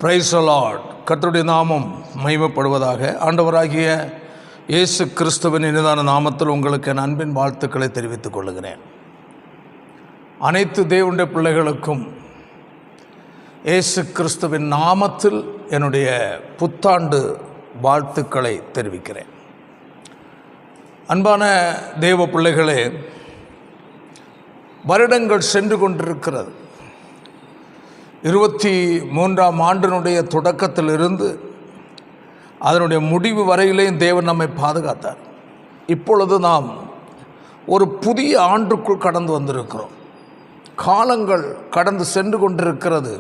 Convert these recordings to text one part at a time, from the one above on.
Price the Lord. கர்த்தருடைய நாமம் மகிமைப்படுவதாக. ஆண்டவராகிய இயேசு கிறிஸ்துவின் இனிதான நாமத்தில் உங்களுக்கு என் அன்பின் வாழ்த்துக்களை தெரிவித்துக் கொள்கிறேன். அனைத்து தேவனுடைய பிள்ளைகளுக்கும் இயேசு கிறிஸ்துவின் நாமத்தில் என்னுடைய புத்தாண்டு வாழ்த்துக்களை தெரிவிக்கிறேன். அன்பான தேவ பிள்ளைகளே, வருடங்கள் சென்று கொண்டிருக்கிறது. 23ஆம் ஆண்டினுடைய தொடக்கத்திலிருந்து அதனுடைய முடிவு வரையிலேயும் தேவன் நம்மை பாதுகாத்தார். இப்பொழுது நாம் ஒரு புதிய ஆண்டுக்குள் கடந்து வந்திருக்கிறோம். காலங்கள் கடந்து சென்று கொண்டிருக்கிறது.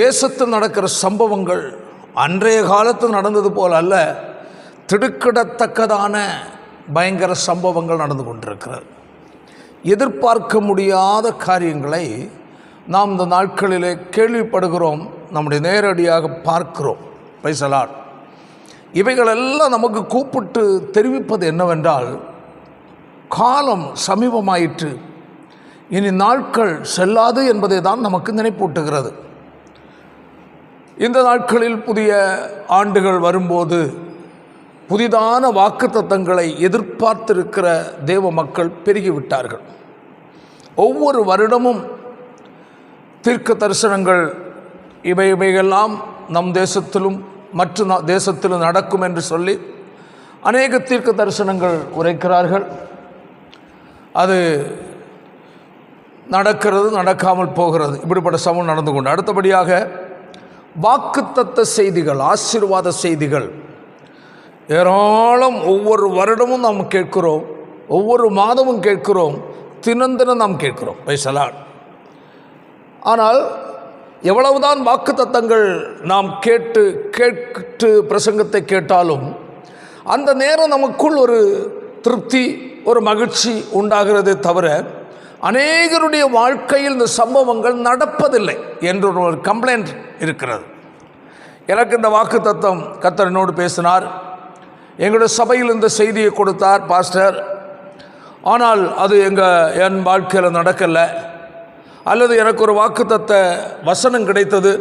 தேசத்தில் நடக்கிற சம்பவங்கள் அன்றைய காலத்தில் நடந்தது போல் அல்ல, திடுக்கிடத்தக்கதான பயங்கர சம்பவங்கள் நடந்து கொண்டிருக்கிறது. எதிர்பார்க்க முடியாத காரியங்களை நாம் இந்த நாட்களிலே கேள்விப்படுகிறோம், நம்முடைய நேரடியாக பார்க்கிறோம். Price the Lord. இவைகளெல்லாம் நமக்கு கூப்பிட்டு தெரிவிப்பது என்னவென்றால், காலம் சமீபமாயிற்று, இனி நாட்கள் செல்லாது என்பதை தான் நமக்கு நினைப்பூட்டுகிறது. இந்த நாட்களில் புதிய ஆண்டுகள் வரும்போது புதிதான வாக்குத்தத்தங்களை எதிர்பார்த்திருக்கிற தேவ மக்கள் பெருகிவிட்டார்கள். ஒவ்வொரு வருடமும் தீர்க்க தரிசனங்கள் இவையெல்லாம் நம் தேசத்திலும் மற்ற தேசத்திலும் நடக்கும் என்று சொல்லி அநேக தீர்க்க தரிசனங்கள் உரைக்கிறார்கள். அது நடக்கிறது, நடக்காமல் போகிறது. இப்படிப்பட்ட சமூகம் நடந்து கொண்டு அடுத்தபடியாக வாக்குத்தத்த செய்திகள், ஆசீர்வாத செய்திகள் ஏராளம் ஒவ்வொரு வருடமும் நாம் கேட்கிறோம், ஒவ்வொரு மாதமும் கேட்கிறோம், தினந்தினம் நாம் கேட்கிறோம். Price the Lord. ஆனால் எவ்வளவுதான் வாக்குத்தத்தங்கள் நாம் கேட்டு பிரசங்கத்தை கேட்டாலும் அந்த நேரம் நமக்குள் ஒரு திருப்தி, ஒரு மகிழ்ச்சி உண்டாகிறதே தவிர அநேகருடைய வாழ்க்கையில் இந்த சம்பவங்கள் நடப்பதில்லை என்ற ஒரு கம்ப்ளைண்ட் இருக்கிறது. எனக்கு இந்த வாக்குத்தத்தம் கர்த்தர் என்னோடு பேசினார், எங்களுடைய சபையில் இந்த செய்தியை கொடுத்தார் பாஸ்டர், ஆனால் அது என் வாழ்க்கையில் நடக்கலை. அல்லது எனக்கு ஒரு வாக்குத்தத்த வசனம் கிடைத்தது,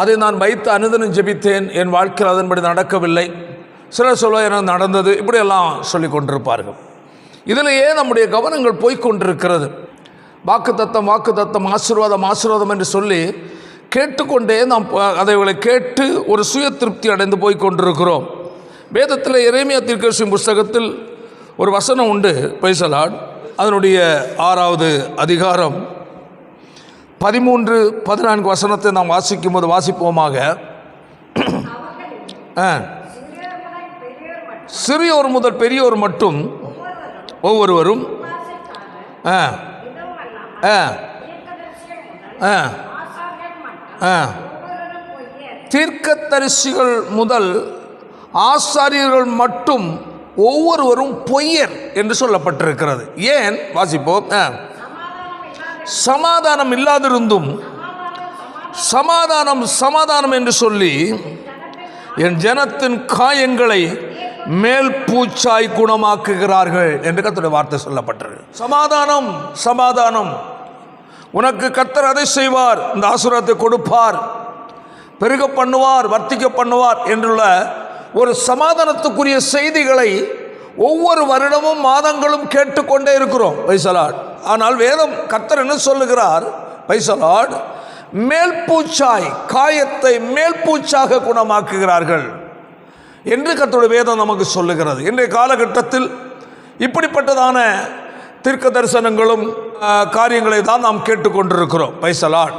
அதை நான் வைத்து அனுதினம் ஜெபித்தேன், என் வாழ்க்கையில் அதன்படி நடக்கவில்லை. சிலர் சொல்ல எனக்கு நடந்தது, இப்படியெல்லாம் சொல்லி கொண்டிருப்பார்கள். இதிலேயே நம்முடைய கவனங்கள் போய்கொண்டிருக்கிறது. வாக்குத்தத்தம் ஆசீர்வாதம் என்று சொல்லி கேட்டுக்கொண்டே நாம் அதைகளை கேட்டு ஒரு சுய திருப்தி அடைந்து போய்கொண்டிருக்கிறோம். வேதத்தில் எரேமியா தீர்க்கதரிசி புஸ்தகத்தில் ஒரு வசனம் உண்டு. Price the Lord. அதனுடைய 6வது அதிகாரம் 13-14 வசனத்தை நாம் வாசிக்கும் போது வாசிப்போமாக. சிறியோர் முதல் பெரியோர் மட்டும் ஒவ்வொருவரும் தீர்க்கதரிசிகள் முதல் ஆசாரியர்கள் மட்டும் ஒவ்வொருவரும் பொய்யர் என்று சொல்லப்பட்டிருக்கிறது. ஏன்? வாசிப்போம். சமாதானம் இல்லாதிருந்தும் சமாதானம் என்று சொல்லி என் ஜனத்தின் காயங்களை மேல் பூச்சாய் குணமாக்குகிறார்கள் என்று கர்த்தருடைய வார்த்தை சொல்லப்பட்டிருக்கு. சமாதானம் உனக்கு கர்த்தர் அதை செய்வார், இந்த ஆசீர்வாதத்தை கொடுப்பார், பெருக பண்ணுவார், வர்த்திக்க பண்ணுவார் என்றுள்ள ஒரு சமாதானத்துக்குரிய செய்திகளை ஒவ்வொரு வருடமும் மாதங்களும் கேட்டுக்கொண்டே இருக்கிறோம். Price the Lord. ஆனால் வேதம் கர்த்தர் என்ன சொல்லுகிறார்? Price the Lord. மேல்பூச்சாய், காயத்தை மேல்பூச்சாக குணமாக்குகிறார்கள் என்று கர்த்தருடைய வேதம் நமக்கு சொல்லுகிறது. இன்றைய காலகட்டத்தில் இப்படிப்பட்டதான தீர்க்க தரிசனங்களும் காரியங்களை தான் நாம் கேட்டுக்கொண்டிருக்கிறோம். Price the Lord.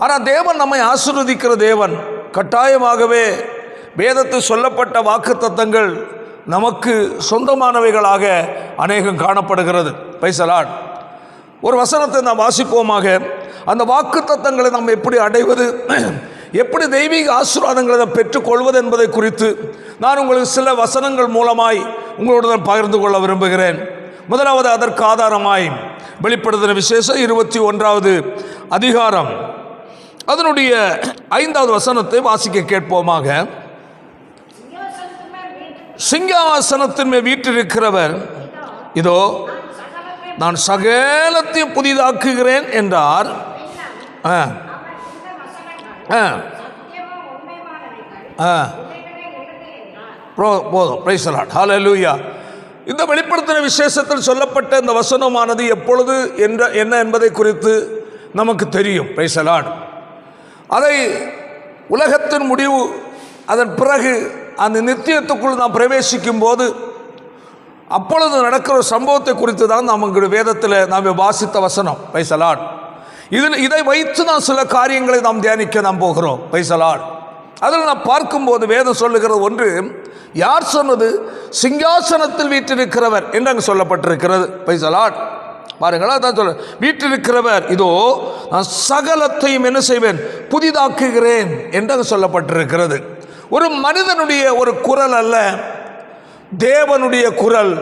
ஆனால் தேவன் நம்மை ஆசீர்வதிக்கிற தேவன். கட்டாயமாகவே வேதத்தில் சொல்லப்பட்ட வாக்குத்தத்தங்கள் நமக்கு சொந்தமானவைகளாக அநேகம் காணப்படுகிறது. Price the Lord. ஒரு வசனத்தை நாம் வாசிப்போமாக. அந்த வாக்குத்தத்தங்களை நாம் எப்படி அடைவது, எப்படி தெய்வீக ஆசீர்வாதங்களை பெற்றுக்கொள்வது என்பதை குறித்து நான் உங்களுக்கு சில வசனங்கள் மூலமாய் உங்களுடன் பகிர்ந்து கொள்ள விரும்புகிறேன். முதலாவது, அதற்கு ஆதாரமாய் வெளிப்படுத்தின விசேஷம் 21வது அதிகாரம் அதனுடைய 5வது வசனத்தை வாசிக்க கேட்போமாக. சிங்காசனத்தின் மேல் வீற்றிருக்கிறவர் இதோ நான் சகலத்தையும் புதிதாக்குகிறேன் என்றார். போதும். Praise the Lord. ஹல்லேலூயா. இந்த வெளிப்படுத்தின விசேஷத்தில் சொல்லப்பட்ட இந்த வசனமானது எப்பொழுது என்ன என்பதை குறித்து நமக்கு தெரியும். Price the Lord. அதை உலகத்தின் முடிவு, அதன் பிறகு அந்த நித்தியத்துக்குள் நாம் பிரவேசிக்கும் போது அப்பொழுது நடக்கிற சம்பவத்தை குறித்து தான் நமக்கு வேதத்தில் நாம் வாசித்த வசனம். Price the Lord. இதை வைத்து நான் சில காரியங்களை நாம் தியானிக்க நாம் போகிறோம். Price the Lord. அதில் நான் பார்க்கும்போது வேதம் சொல்லுகிறது ஒன்று, யார் சொன்னது? சிங்காசனத்தில் வீற்றிருக்கிறவர் என்று அங்கு சொல்லப்பட்டிருக்கிறது. Price the Lord. பாருங்களா, அதான் சொல்ல, வீற்றிருக்கிறவர் இதோ நான் சகலத்தையும் என்ன செய்வேன்? புதிதாக்குகிறேன் என்று அங்கு சொல்லப்பட்டிருக்கிறது. ஒரு மனிதனுடைய ஒரு குரல் அல்ல, தேவனுடைய குரல்.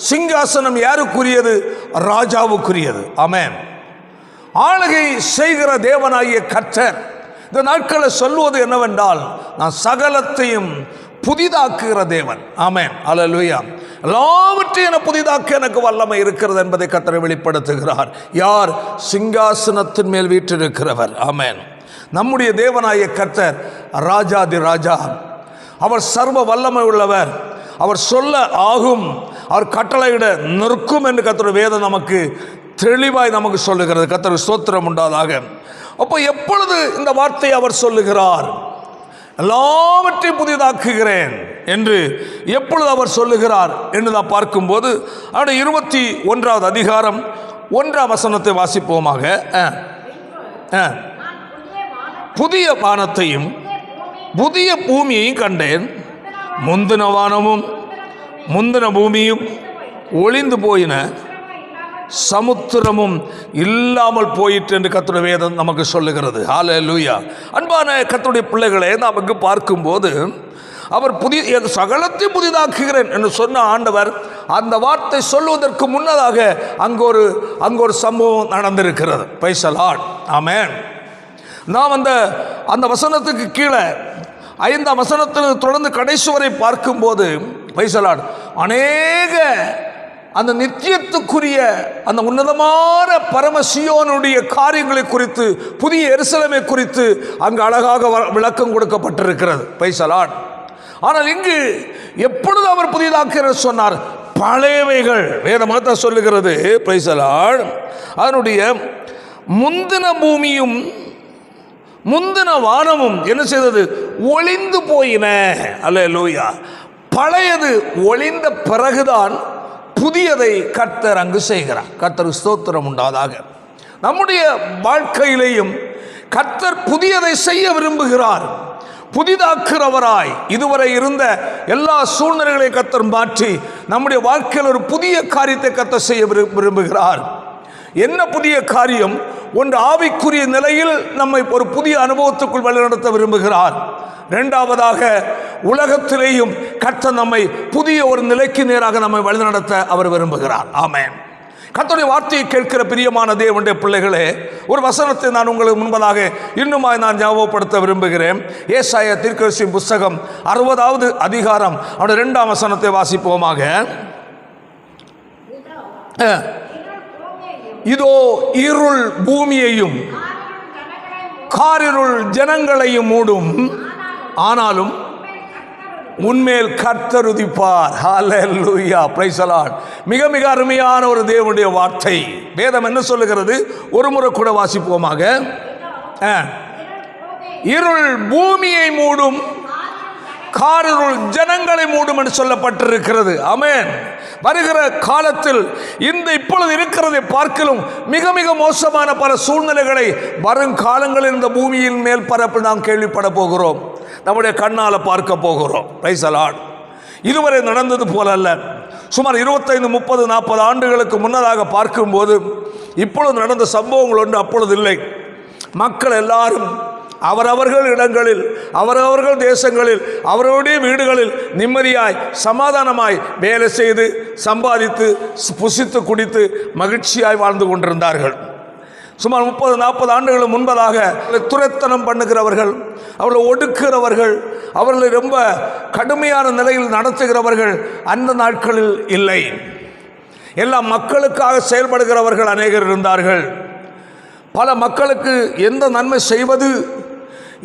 சிங்காசனம் யாருக்குரியது? ராஜாவுக்குரியது. ஆமென். ஆளுகை செய்கிற தேவனாகிய கர்த்தர் இந்த நாட்களை சொல்வது என்னவென்றால், நான் சகலத்தையும் புதிதாக்குகிற தேவன். ஆமென். அல்லேலூயா. எல்லாவற்றையும் என புதிதாக்க எனக்கு வல்லமை இருக்கிறது என்பதை கர்த்தர் வெளிப்படுத்துகிறார். யார்? சிங்காசனத்தின் மேல் வீற்றிருக்கிறவர். ஆமென். நம்முடைய தேவனாகிய கர்த்தர் ராஜாதி ராஜா. அவர் சர்வ வல்லமை உள்ளவர். அவர் சொல்ல ஆகும், அவர் கட்டளையிட நிற்கும் என்று கர்த்தருடைய வேதம் நமக்கு தெளிவாய் நமக்கு சொல்லுகிறது. கர்த்தருக்கு ஸ்தோத்திரம் உண்டாதாக. அப்போ எப்பொழுது இந்த வார்த்தையை அவர் சொல்லுகிறார்? எல்லாவற்றையும் புதிதாக்குகிறேன் என்று எப்பொழுது அவர் சொல்லுகிறார் என்று நான் பார்க்கும்போது அவருடைய 21வது அதிகாரம் 1ஆம் வசனத்தை வாசிப்போமாக. புதிய வானத்தையும் புதிய பூமியையும் கண்டேன், முந்தின வானமும் முந்தின பூமியும் ஒளிந்து போயின, சமுத்திரமும் இல்லாமல் போயிற்று என்று கர்த்தருடைய வேதம் நமக்கு சொல்லுகிறது. ஹல்லேலூயா. அன்பான கர்த்தருடைய பிள்ளைகளை நாம் இங்கு பார்க்கும்போது அவர் சகலத்தையும் புதிதாக்குகிறேன் என்று சொன்ன ஆண்டவர் அந்த வார்த்தை சொல்லுவதற்கு முன்னதாக அங்கு ஒரு சம்பவம் நடந்திருக்கிறது. Praise the Lord. ஆமென். நாம் அந்த வசனத்துக்கு கீழே 5ஆம் வசனத்தில் தொடர்ந்து கடைசி வரை பார்க்கும்போது பிரைஸ் தி லார்ட், அநேக அந்த நித்தியத்துக்குரிய அந்த உன்னதமான பரமசியோனுடைய காரியங்களை குறித்து, புதிய எருசலேமை குறித்து அங்கு அழகாக விளக்கம் கொடுக்கப்பட்டிருக்கிறது. Price the Lord. ஆனால் இங்கு எப்பொழுது அவர் புதிதாக்க சொன்னார்? பழையவைகள் வேதமாக சொல்லுகிறது. Praise the Lord. அதனுடைய முந்தின பூமியும் முந்தின வானமும் என்ன செய்தது? ஒளிந்து போயின. அல்லேலூயா. பழையது ஒளிந்த பிறகுதான் புதியதை கர்த்தர் அங்கு செய்கிறார். கர்த்தருக்கு ஸ்தோத்திரம் உண்டாதாக. நம்முடைய வாழ்க்கையிலேயும் கர்த்தர் புதியதை செய்ய விரும்புகிறார். புதிதாக்குறவராய் இதுவரை இருந்த எல்லா சூழ்நிலைகளையும் கர்த்தர் மாற்றி நம்முடைய வாழ்க்கையில் ஒரு புதிய காரியத்தை கர்த்தர் செய்ய விரும்புகிறார். என்ன புதிய காரியம்? ஒன்று, ஆவிக்குரிய நிலையில் நம்மை ஒரு புதிய அனுபவத்துக்குள் வழிநடத்த விரும்புகிறார். இரண்டாவதாக, உலகத்திலேயும் கர்த்தர் நம்மை புதிய ஒரு நிலைக்கு நேராக நம்மை வழிநடத்த அவர் விரும்புகிறார். ஆமென். கர்த்தருடைய வார்த்தையை கேட்கிற பிரியமான தேவனுடைய பிள்ளைகளே, ஒரு வசனத்தை நான் உங்களுக்கு முன்பதாக இன்னுமாய் நான் ஞாபகப்படுத்த விரும்புகிறேன். ஏசாயா தீர்க்கதரிசியின் புஸ்தகம் 60வது அதிகாரம் அவருடைய 2ஆம் வசனத்தை வாசிப்போமாக. இதோ இருள் பூமியையும் காரிருள் ஜனங்களையும் மூடும், ஆனாலும் உன்மேல் கர்த்தர் உதிப்பார். ஹல்லேலூயா. Praise the Lord. மிக மிக அருமையான ஒரு தேவனுடைய வார்த்தை. வேதம் என்ன சொல்லுகிறது? ஒரு முறை கூட வாசிப்போமாக. இருள் பூமியை மூடும், காரிருள் ஜனங்களை மூடும் என்று சொல்லப்பட்டிருக்கிறது. ஆமென். வருகிற காலத்தில் இப்பொழுது இருக்கிறதை பார்க்கலும் மிக மிக மோசமான பல சூழ்நிலைகளை வருங்காலங்களில் இந்த பூமியின் மேல் பரப்பில் நாம் கேள்விப்பட போகிறோம், நம்முடைய கண்ணால் பார்க்க போகிறோம். Price the Lord. இதுவரை நடந்தது போல அல்ல. சுமார் 25, 30, 40 ஆண்டுகளுக்கு முன்னதாக பார்க்கும்போது இப்பொழுது நடந்த சம்பவங்கள் ஒன்று அப்பொழுது இல்லை. மக்கள் எல்லாரும் அவரவர்கள் இடங்களில், அவரவர்கள் தேசங்களில், அவர்களுடைய வீடுகளில் நிம்மதியாய் சமாதானமாய் வேலை செய்து சம்பாதித்து புசித்து குடித்து மகிழ்ச்சியாய் வாழ்ந்து கொண்டிருந்தார்கள். சுமார் 30, 40 ஆண்டுகள் முன்பதாக துரைத்தனம் பண்ணுகிறவர்கள், அவர்களை ஒடுக்குகிறவர்கள், அவர்களை ரொம்ப கடுமையான நிலையில் நடத்துகிறவர்கள் அந்த நாட்களில் இல்லை. எல்லாம் மக்களுக்காக செயல்படுகிறவர்கள் அநேகர் இருந்தார்கள். பல மக்களுக்கு எந்த நன்மை செய்வது,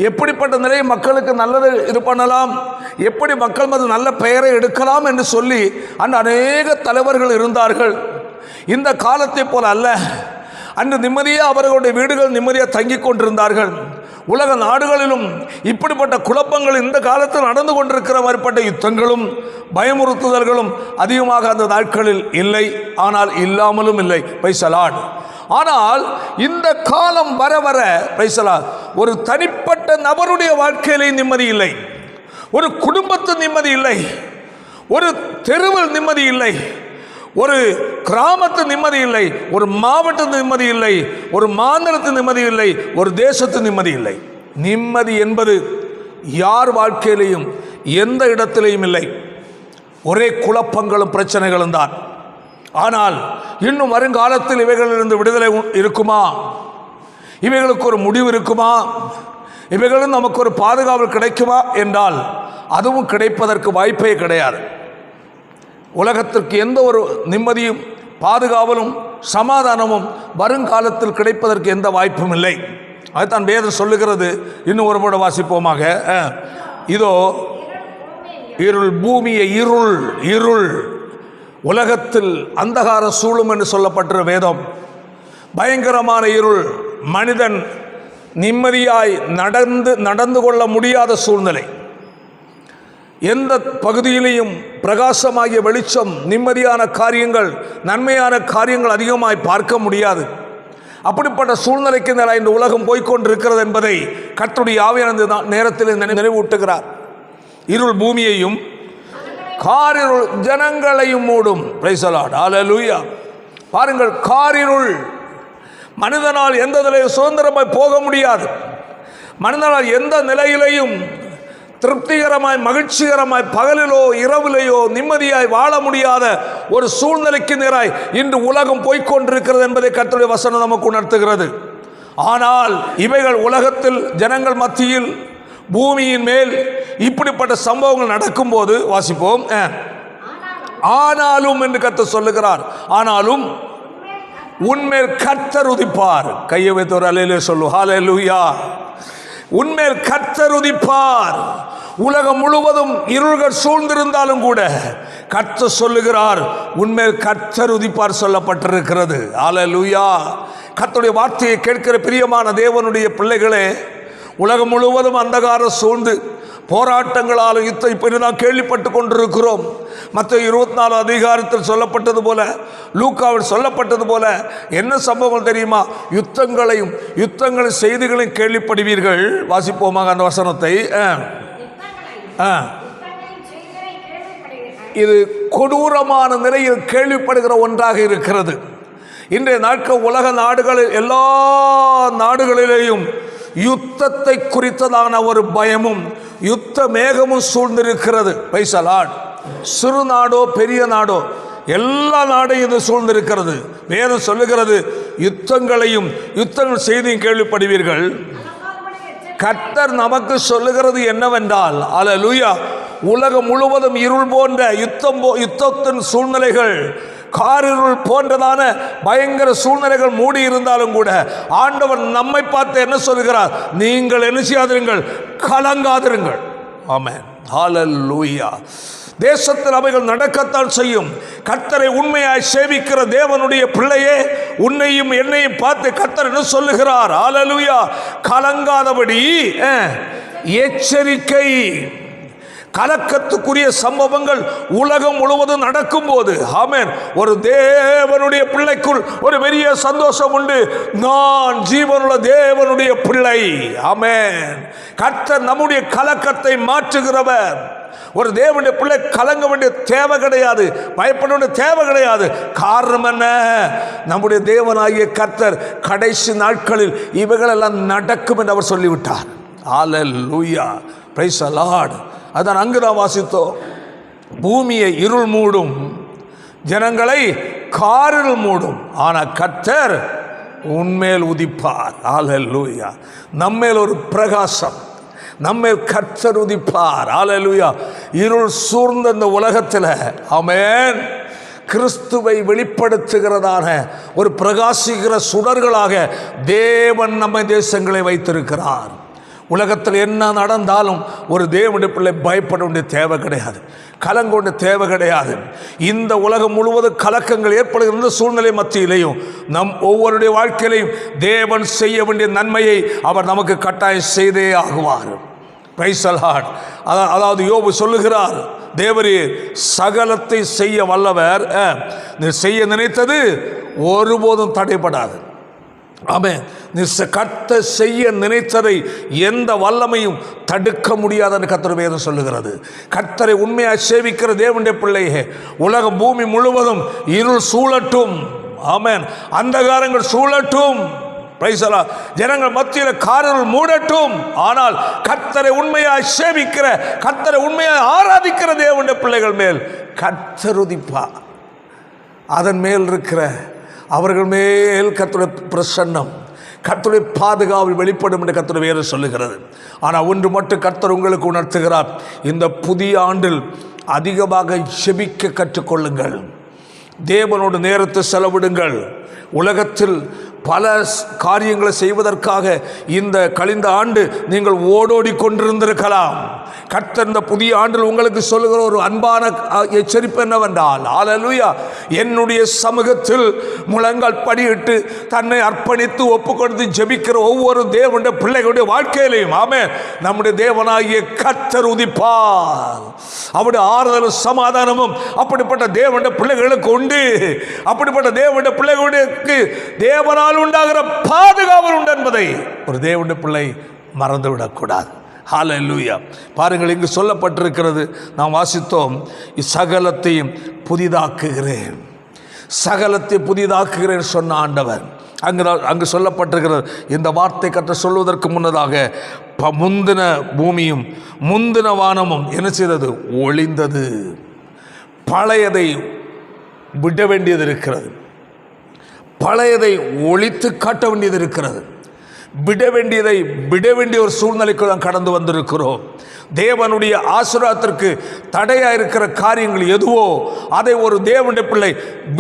எப்படிப்பட்ட நிலையை மக்களுக்கு நல்லது இது பண்ணலாம், எப்படி மக்கள் மீது நல்ல பெயரை எடுக்கலாம் என்று சொல்லி அந்த அநேக தலைவர்கள் இருந்தார்கள். இந்த காலத்தை போல அல்ல. அன்று நிம்மதியாக அவர்களுடைய வீடுகள் நிம்மதியாக தங்கி கொண்டிருந்தார்கள். உலக நாடுகளிலும் இப்படிப்பட்ட குழப்பங்கள் இந்த காலத்தில் நடந்து கொண்டிருக்கிற மாதிரிப்பட்ட யுத்தங்களும் பயமுறுத்துதல்களும் அதிகமாக அந்த நாட்களில் இல்லை. ஆனால் இல்லாமலும் இல்லை. பைசலாட். ஆனால் இந்த காலம் வர வர பைசலாட் ஒரு தனிப்பட்ட நபருடைய வாழ்க்கையிலே நிம்மதி இல்லை, ஒரு குடும்பத்து நிம்மதி இல்லை, ஒரு தெருவில் நிம்மதி இல்லை, ஒரு கிராமத்து நிம்மதி இல்லை, ஒரு மாவட்டத்து நிம்மதி இல்லை, ஒரு மாநிலத்து நிம்மதி இல்லை, ஒரு தேசத்து நிம்மதி இல்லை. நிம்மதி என்பது யார் வாழ்க்கையிலையும் எந்த இடத்திலையும் இல்லை. ஒரே குழப்பங்களும் பிரச்சனைகளும் தான். ஆனால் இன்னும் வருங்காலத்தில் இவைகளிலிருந்து விடுதலை இருக்குமா? இவைகளுக்கு ஒரு முடிவு இருக்குமா? இவைகளும் நமக்கு ஒரு பாதுகாவல் கிடைக்குமா என்றால் அதுவும் கிடைப்பதற்கு வாய்ப்பே கிடையாது. உலகத்திற்கு எந்த ஒரு நிம்மதியும் பாதுகாவலும் சமாதானமும் வருங்காலத்தில் கிடைப்பதற்கு எந்த வாய்ப்பும் இல்லை. அதுதான் வேதம் சொல்லுகிறது. இன்னும் ஒரு முறை வாசிப்போமாக. இதோ இருள், பூமியை இருள் இருள், உலகத்தில் அந்தகார சூழும் என்று சொல்லப்பட்ட வேதம். பயங்கரமான இருள், மனிதன் நிம்மதியாய் நடந்து கொள்ள முடியாத சூழ்நிலை. எந்த பகுதியிலையும் பிரகாசமாகிய வெளிச்சம், நிம்மதியான காரியங்கள், நன்மையான காரியங்கள் அதிகமாய் பார்க்க முடியாது. அப்படிப்பட்ட சூழ்நிலைக்கு நேராக இந்த உலகம் போய்கொண்டிருக்கிறது என்பதை கர்த்தருடைய ஆவியான நேரத்தில் நினைவூட்டுகிறார். இருள் பூமியையும் காரிருள் ஜனங்களையும் மூடும். Praise the Lord. ஹல்லேலூயா. பாருங்கள், காரிருள். மனிதனால் எந்த நிலையும் சுதந்திரமாய் போக முடியாது. மனிதனால் எந்த நிலையிலையும் திருப்திகரமாய் மகிழ்ச்சிகரமாய் பகலிலோ இரவிலேயோ நிம்மதியாய் வாழ முடியாத ஒரு சூழ்நிலைக்கு நேராய் இன்று உலகம் போய்கொண்டிருக்கிறது என்பதை கர்த்தருடைய வசனம் நமக்கு உணர்த்துகிறது. ஆனால் இவைகள் உலகத்தில் ஜனங்கள் மத்தியில் பூமியின் மேல் இப்படிப்பட்ட சம்பவங்கள் நடக்கும்போது வாசிப்போம். ஆனாலும் என்று கர்த்தர் சொல்லுகிறார். ஆனாலும் உன்மேல் கர்த்தர் உதிப்பார். கையை வைத்து ஒரு அல்லேலூயா சொல்லு. ஹல்லேலூயா. உன்மேல் கர்த்தர் உதிப்பார். உலகம் முழுவதும் இருள்கள் சூழ்ந்திருந்தாலும் கூட கர்த்தர் சொல்லுகிறார், உன்மேல் கர்த்தர் உதிப்பார் சொல்லப்பட்டிருக்கிறது. ஹல்லேலூயா. கர்த்தருடைய வார்த்தையை கேட்கிற பிரியமான தேவனுடைய பிள்ளைகளே, உலகம் முழுவதும் அந்தகாரம் சூழ்ந்து போராட்டங்களாலும் இப்ப நாம் கேள்விப்பட்டு கொண்டிருக்கிறோம். மத்தேயு 24 அதிகாரத்தில் சொல்லப்பட்டது போல, லூக்காவில் சொல்லப்பட்டது போல என்ன சம்பவங்கள் தெரியுமா? யுத்தங்களின் செய்திகளையும் கேள்விப்படுவீர்கள். வாசிப்போமாக அந்த வசனத்தை. இது கொடூரமான நிலையில் கேள்விப்படுகிற ஒன்றாக இருக்கிறது. இன்றைய நாட்கள் உலக நாடுகளில் எல்லா நாடுகளிலேயும் யுத்தத்தை குறித்ததான ஒரு பயமும் யுத்த மேகமும் சூழ்ந்திருக்கிறது. Price the Lord. சிறு நாடோ பெரிய நாடோ எல்லா நாடையும் இது சூழ்ந்திருக்கிறது. வேதம் சொல்லுகிறது, யுத்தங்கள் செய்தியும் கேள்விப்படுவீர்கள். கர்த்தர் நமக்கு சொல்லுகிறது என்னவென்றால், அல்லேலூயா, உலகம் முழுவதும் இருள் போன்ற யுத்தத்தின் சூழ்நிலைகள், காரிருள் போன்றதான பயங்கர சூழ்நிலைகள் மூடி இருந்தாலும் கூட ஆண்டவர் நம்மை பார்த்து என்ன சொல்கிறார்? நீங்கள் என்ன செய்யாதிருங்கள், கலங்காதிருங்கள். ஆமென். ஹல்லேலூயா. தேசத்தில் அவைகள் நடக்கத்தான் செய்யும். கர்த்தரை உண்மையாய் சேவிக்கிற தேவனுடைய பிள்ளையே, உன்னையும் என்னையும் பார்த்து கர்த்தர் என்ன சொல்லுகிறார்? ஹல்லேலூயா. கலங்காதபடி எச்சரிக்கை. கலக்கத்துக்குரிய சம்பவங்கள் உலகம் முழுவதும் நடக்கும் போது, ஆமென், ஒரு தேவனுடைய பிள்ளைக்குள் ஒரு பெரிய சந்தோஷம் உண்டு. நான் ஜீவனுள்ள தேவனுடைய பிள்ளை. ஆமென். கர்த்தர் நம்முடைய கலக்கத்தை மாற்றுகிறவர். ஒரு தேவனுடைய பிள்ளை கலங்க வேண்டிய தேவை கிடையாது, பயப்பட வேண்டிய தேவை கிடையாது. காரணம் என்ன? நம்முடைய தேவனாகிய கர்த்தர் கடைசி நாட்களில் இவைகளெல்லாம் நடக்கும் என்று அவர் சொல்லிவிட்டார். ஹல்லேலூயா. Praise the Lord. அதான் அங்குதான் வாசித்தோம். பூமியை இருள் மூடும், ஜனங்களை காரிருள் மூடும், ஆனால் கர்த்தர் உன்மேல் உதிப்பார். ஹல்லேலூயா. நம்மேல் ஒரு பிரகாசம், நம்மேல் கர்த்தர் உதிப்பார். ஹல்லேலூயா. இருள் சூழ்ந்த இந்த உலகத்தில், ஆமென், கிறிஸ்துவை வெளிப்படுத்துகிறதான ஒரு பிரகாசிக்கிற சுடர்களாக தேவன் நம்ம தேசங்களை வைத்திருக்கிறார். உலகத்தில் என்ன நடந்தாலும் ஒரு தேவனுடைய பிள்ளை பயப்பட வேண்டிய தேவை கிடையாது, கலங்க வேண்டிய தேவை கிடையாது. இந்த உலகம் முழுவதும் கலக்கங்கள் ஏற்படுகின்ற சூழ்நிலை மத்தியிலையும் நம் ஒவ்வொருடைய வாழ்க்கையிலையும் தேவன் செய்ய வேண்டிய நன்மையை அவர் நமக்கு கட்டாயம் செய்தே ஆகுவார். Price the Lord. அதாவது யோபு சொல்லுகிறார், தேவரே சகலத்தை செய்ய வல்லவர், நீ செய்ய நினைத்தது ஒருபோதும் தடைபடாது. ஆமென். நீ கர்த்தர் செய்ய நினைத்ததை எந்த வல்லமையும் தடுக்க முடியாதுன்னு கர்த்தர் வேதம் சொல்லுகிறது. கர்த்தரை உண்மையாக சேவிக்கிற தேவனுடைய பிள்ளையே, உலகம் பூமி முழுவதும் இருள் சூழட்டும், ஆமென், அந்தகாரங்கள் சூழட்டும், பிரைஸ் தி லார்ட், ஜனங்கள் மத்தியில் காரிருள் மூடட்டும், ஆனால் கர்த்தரை உண்மையாக சேவிக்கிற, கர்த்தரை உண்மையாக ஆராதிக்கிற தேவனுடைய பிள்ளைகள் மேல் கர்த்தர் உதிப்பார். அதன் மேல் இருக்கிற அவர்கள் மேல் கர்த்தருடைய பிரசன்னம், கர்த்தருடைய பாதுகாவல் வெளிப்படும் என்று கர்த்தர் வேதம் சொல்லுகிறது. ஆனால் ஒன்று மட்டும் கர்த்தர் உங்களுக்கு உணர்த்துகிறார், இந்த புதிய ஆண்டில் அதிகமாக ஜெபிக்க கற்றுக்கொள்ளுங்கள், தேவனோடு நேரத்தை செலவிடுங்கள். உலகத்தில் பல காரியங்களை செய்வதற்காக இந்த கழிந்த ஆண்டு நீங்கள் ஓடோடி கொண்டிருந்திருக்கலாம். கர்த்தர் இந்த புதிய ஆண்டில் உங்களுக்கு சொல்லுகிற ஒரு அன்பான எச்சரிப்பு என்னவென்றால், ஹல்லேலூயா, என்னுடைய சமூகத்தில் முழங்கால் படியிட்டு தன்னை அர்ப்பணித்து ஒப்பு கொடுத்து ஜெபிக்கிற ஒவ்வொரு தேவனுடைய பிள்ளைகளுடைய வாழ்க்கையிலையும், ஆமென், நம்முடைய தேவனாகிய கர்த்தர் உதிப்பார். அவருடைய ஆறுதலும் சமாதானமும் அப்படிப்பட்ட தேவனுடைய பிள்ளைகளுக்கு உண்டு. அப்படிப்பட்ட தேவனுடைய பிள்ளைகளுக்கு தேவனால் உண்டாகிற பாதுகாவல் உண்டு என்பதை ஒரு தேவனுடைய பிள்ளை மறந்துவிடக்கூடாது. ஹல்லேலூயா. பாருங்கள், இங்கு சொல்லப்பட்டிருக்கிறது, நாம் வாசித்தோம், சகலத்தையும் புதிதாக்குகிறேன், சகலத்தை புதிதாக்குகிறேன் சொன்ன ஆண்டவர். அங்கு சொல்லப்பட்டிருக்கிறது, இந்த வார்த்தை கற்று சொல்வதற்கு முன்னதாக முந்தின பூமியும் முந்தின வானமும் என்ன செய்தது? ஒளிந்தது. பழையதை விட வேண்டியது இருக்கிறது, பழையதை ஒழித்து காட்ட வேண்டியது இருக்கிறது, விட வேண்டியதை விட வேண்டிய ஒரு சூழ்நிலைக்கு நாம் கடந்து வந்திருக்கிறோம். தேவனுடைய ஆசீர்வாதத்திற்கு தடையாக இருக்கிற காரியங்கள் எதுவோ அதை ஒரு தேவனுடைய பிள்ளை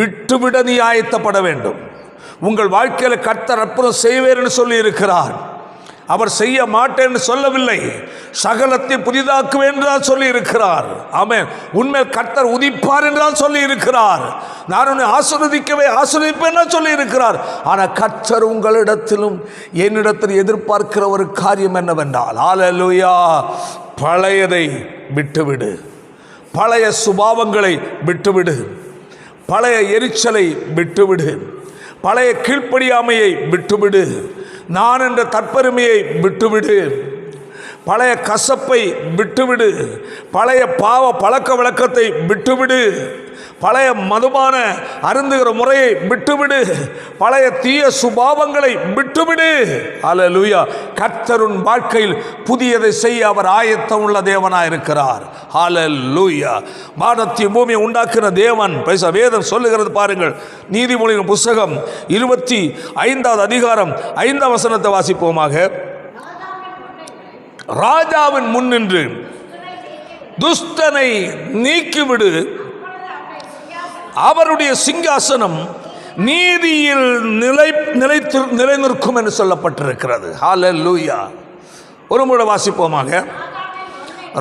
விட்டுவிட நீ ஆயத்தப்பட வேண்டும். உங்கள் வாழ்க்கையில் கர்த்தர் அற்புதம் செய்வேர் என்று சொல்லி இருக்கிறார். அவர் செய்ய மாட்டேன் என்று சொல்லவில்லை, சகலத்தை புதிதாக்குவேன் என்றால் சொல்லி இருக்கிறார். ஆமென். உண்மையில் கர்த்தர் உதிப்பார் என்றால் சொல்லி இருக்கிறார். நான் உன்னை ஆசீர்வதிப்பேன் சொல்லி இருக்கிறார். ஆனால் கர்த்தர் உங்களிடத்திலும் என்னிடத்தில் எதிர்பார்க்கிற ஒரு காரியம் என்னவென்றால், ஹல்லேலூயா, பழையதை விட்டுவிடு, பழைய சுபாவங்களை விட்டுவிடு, பழைய எரிச்சலை விட்டுவிடு, பழைய கீழ்ப்படியாமையை விட்டுவிடு, நான் என்ற தற்பெருமையை விட்டுவிடு, பழைய கசப்பை விட்டுவிடு, பழைய பாவ பழக்க வழக்கத்தை விட்டுவிடு, பழைய மதுபான அருந்துகிற முறையை விட்டுவிடு, பழைய தீய சுபாவங்களை விட்டுவிடு. ஹல்லேலூயா. கர்த்தர் உன் வாழ்க்கையில் புதியதை செய்ய அவர் ஆயத்தம் உள்ள தேவனாக இருக்கிறார். ஹல்லேலூயா. வானத்தையும் பூமியை உண்டாக்கின தேவன். வேதம் சொல்லுகிறது பாருங்கள், நீதிமொழியின் புஸ்தகம் 25வது அதிகாரம் 5ஆம் வசனத்தை வாசிப்போமாக. ராஜாவின் முன்னின்று துஷ்டனை நீக்கிவிடு, அவருடைய சிங்காசனம் நீதியில் நிலை நிற்கும் என்று சொல்லப்பட்டிருக்கிறது. ஹல்லேலூயா. ஒரு முறை வாசிப்போமாக.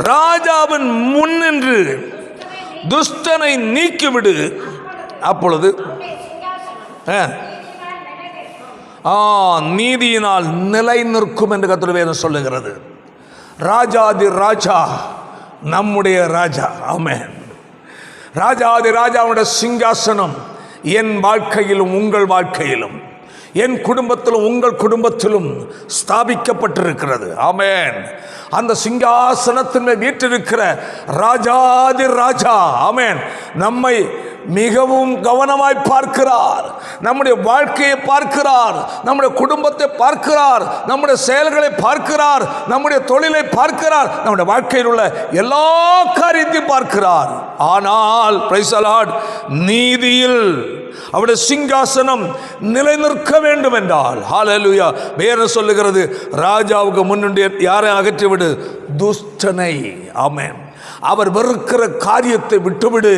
ராஜாவின் முன்னின்று துஷ்டனை நீக்கிவிடு, அப்பொழுது நீதியினால் நிலை நிற்கும் என்று கர்த்தர் வேதம் சொல்லுகிறது. ராஜாதி ராஜா நம்முடைய ராஜா. ஆமென். ராஜாதி ராஜாவுடைய சிங்காசனம் என் வாழ்க்கையிலும் உங்கள் வாழ்க்கையிலும், என் குடும்பத்திலும் உங்கள் குடும்பத்திலும் ஸ்தாபிக்கப்பட்டிருக்கிறது. ஆமென். அந்த சிங்காசனத்தின் மேல் வீற்றிருக்கிற ராஜாதி ராஜா, ஆமென், நம்மை மிகவும் கவனமாய் பார்க்கிறார். நம்முடைய வாழ்க்கையை பார்க்கிறார், நம்முடைய குடும்பத்தை பார்க்கிறார், நம்முடைய செயல்களை பார்க்கிறார், நம்முடைய தொழிலை பார்க்கிறார், நம்முடைய வாழ்க்கையில் உள்ள எல்லா காரியத்தையும் பார்க்கிறார். ஆனால் பிரைஸ் தி லார்ட், நீதியில் அவருடைய சிங்காசனம் நிலை நிற்க வேண்டும் என்றால், ஹல்லேலூயா, வேதம் சொல்லுகிறது, ராஜாவுக்கு முன்னின்று யாரை அகற்றிவிடு? துஷ்டனை. ஆமென். அவர் வெறுக்கிற காரியத்தை விட்டுவிடு.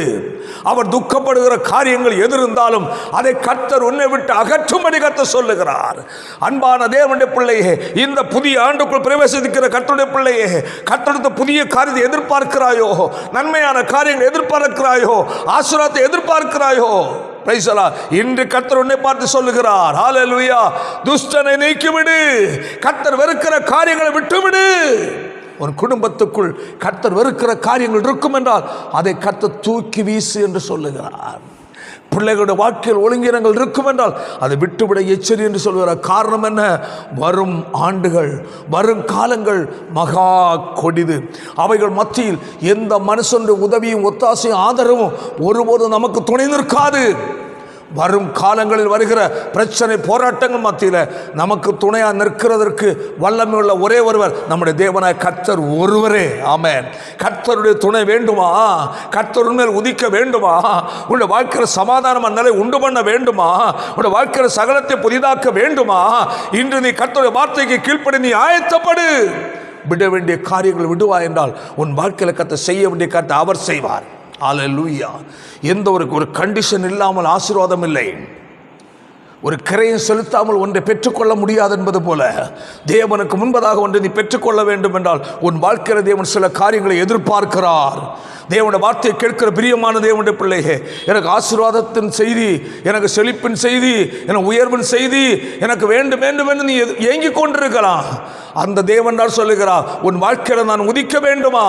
அவர் துக்கப்படுகிற காரியங்கள் எது இருந்தாலும் அதை கர்த்தர் உன்னை விட்டு அகற்றும்படி கர்த்தர் சொல்லுகிறார். அன்பான தேவனுடைய பிள்ளையே, இந்த புதிய ஆண்டுக்குள் பிரவேசிக்கிற கர்த்தருடைய பிள்ளையே, கர்த்தருடைய புதிய காரியத்தை எதிர்பார்க்கிறாயோ? நன்மையான காரியங்களை எதிர்பார்க்கிறாயோ? ஆசீர்வாதத்தை எதிர்பார்க்கிறாயோ? Price the Lord. இன்று கர்த்தர் உன்னை பார்த்து சொல்லுகிறார், ஹல்லேலூயா, துஷ்டனை நீக்கிவிடு, கர்த்தர் வெறுக்கிற காரியங்களை விட்டுவிடு. உன் குடும்பத்துக்குள் கர்த்தர் வெறுக்கிற காரியங்கள் இருக்கும் என்றால் அதை கர்த்தர் தூக்கி வீசு என்று சொல்லுகிறார். பிள்ளைகளுடைய வாழ்க்கையில் ஒழுங்கினங்கள் இருக்கும் என்றால் அதை விட்டுவிட எச்சரி என்று சொல்கிறார். காரணம் என்ன? வரும் ஆண்டுகள், வரும் காலங்கள் மகா கொடிது. அவைகள் மத்தியில் எந்த மனுஷனுடைய உதவியும் ஒத்தாசையும் ஆதரவும் ஒருபோதும் நமக்கு துணை நிற்காது. வரும் காலங்களில் வருகிற பிரச்சனை போராட்டங்கள் மத்தியில் நமக்கு துணையாக நிற்கிறதற்கு வல்லமை உள்ள ஒரே ஒருவர் நம்முடைய தேவனாய் கர்த்தர் ஒருவரே. ஆமென். கர்த்தருடைய துணை வேண்டுமா? கர்த்தர் மேல் உதிக்க வேண்டுமா? உன்னுடைய வாழ்க்கையில் சமாதானம் நிலை உண்டு பண்ண வேண்டுமா? உன்னுடைய வாழ்க்கையில் சகலத்தை புதிதாக்க வேண்டுமா? இன்று நீ கர்த்தருடைய வார்த்தைக்கு கீழ்ப்படி நீ ஆயத்தப்படு. விட வேண்டிய காரியங்கள் விடுவா என்றால் உன் வாழ்க்கையில் கர்த்தர் செய்ய வேண்டிய காரியத்தை அவர் செய்வார். ஹல்லேலூயா. எந்த ஒரு கண்டிஷன் இல்லாமல் ஆசீர்வாதம் இல்லை. ஒரு கிரையம் செலுத்தாமல் ஒன்றை பெற்றுக்கொள்ள முடியாது என்பது போல தேவனுக்கு முன்பதாக ஒன்றை நீ பெற்றுக்கொள்ள வேண்டும் என்றால் உன் வாழ்க்கையில் தேவன் சில காரியங்களை எதிர்பார்க்கிறார். தேவனுடைய வார்த்தையை கேட்கிற பிரியமான தேவனுடைய பிள்ளையே, எனக்கு ஆசீர்வாதத்தின் செய்தி, எனக்கு செழிப்பின் செய்தி, எனக்கு உயர்வின் செய்தி எனக்கு வேண்டும் வேண்டும் என்று நீ ஏங்கிக் கொண்டிருக்கலாம். அந்த தேவன் தான் சொல்லுகிறார், உன் வாழ்க்கையில் நான் உதிக்க வேண்டுமா?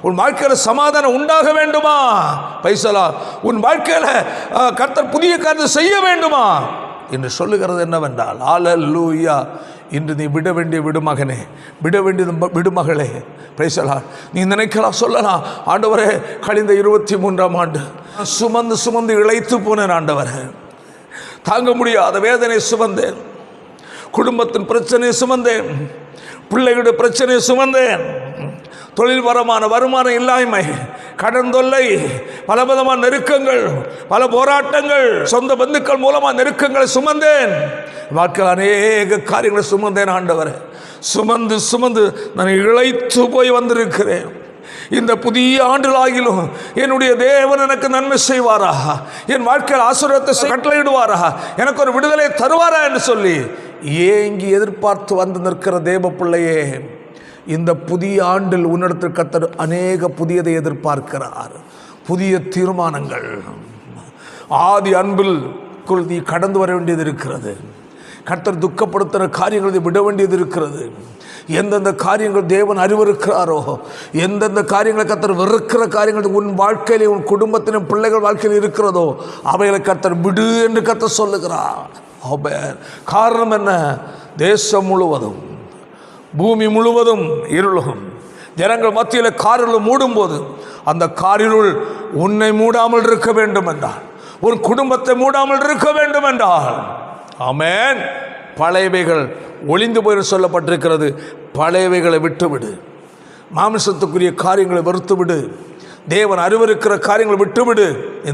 உன் வாழ்க்கையில் சமாதானம் உண்டாக வேண்டுமா? பைசலா, உன் வாழ்க்கையில் கர்த்தர் புதிய காரியத்தை செய்ய வேண்டுமா என்று சொல்லுகிறது என்னவென்றால், ஹல்லேலூயா, இன்று நீ விட வேண்டிய விடுமகனே, விட வேண்டியது விடுமகளே. பைசலா, நீ நினைக்கலாம், சொல்லலாம், ஆண்டவரே கழிந்த 23ஆம் ஆண்டு சுமந்து சுமந்து இழைத்து போனேன் ஆண்டவரே, தாங்க முடியாத வேதனை சுமந்தேன், குடும்பத்தின் பிரச்சனையை சுமந்தேன், பிள்ளைகளுடைய பிரச்சனையை சுமந்தேன், தொழில் வருமானம் இல்லாமை, கடன் தொல்லை, பலவிதமான நெருக்கங்கள், பல போராட்டங்கள், சொந்த பந்துக்கள் மூலமாக நெருக்கங்களை சுமந்தேன். வாழ்க்கையில் அநேக காரியங்களை சுமந்தேன் ஆண்டவரே. சுமந்து சுமந்து நான் இழைத்து போய் வந்திருக்கிறேன். இந்த புதிய ஆண்டுலாகிலும் என்னுடைய தேவன் எனக்கு நன்மை செய்வாரா? என் வாழ்க்கையில் ஆசீர்வாதத்தை கட்டளையிடுவாரா? எனக்கு ஒரு விடுதலை தருவாரா என்று சொல்லி ஏங்கி எதிர்பார்த்து வந்து நிற்கிற தேவ பிள்ளையே, இந்த புதிய ஆண்டில் உன்னிடத்தில் கர்த்தர் அநேக புதியதை எதிர்பார்க்கிறார். புதிய தீர்மானங்கள், ஆதி அன்பில் நீ கடந்து வர வேண்டியது இருக்கிறது. கர்த்தர் துக்கப்படுத்துகிற காரியங்களை விட வேண்டியது இருக்கிறது. எந்தெந்த காரியங்கள் தேவன் அறிவிருக்கிறாரோ, எந்தெந்த காரியங்களை கர்த்தர் வெறுக்கிற காரியங்கள் உன் வாழ்க்கையிலே, உன் குடும்பத்தின் பிள்ளைகள் வாழ்க்கையில் இருக்கிறதோ அவைகளை கர்த்தர் விடு என்று கர்த்தர் சொல்லுகிறார். காரணம் என்ன? தேசம் முழுவதும், பூமி முழுவதும் இருளும், ஜனங்கள் மத்தியில் காரிருள் மூடும்போது அந்த காரிருள் உன்னை மூடாமல் இருக்க வேண்டும் என்றால், உன் குடும்பத்தை மூடாமல் இருக்க வேண்டும் என்றால், ஆமென், பழையவைகள் ஒளிந்து போய் சொல்லப்பட்டிருக்கிறது. பழையவைகளை விட்டுவிடு, மாமிசத்துக்குரிய காரியங்களை வெறுத்துவிடு, தேவன் அறிவிருக்கிற காரியங்களை விட்டுவிடு.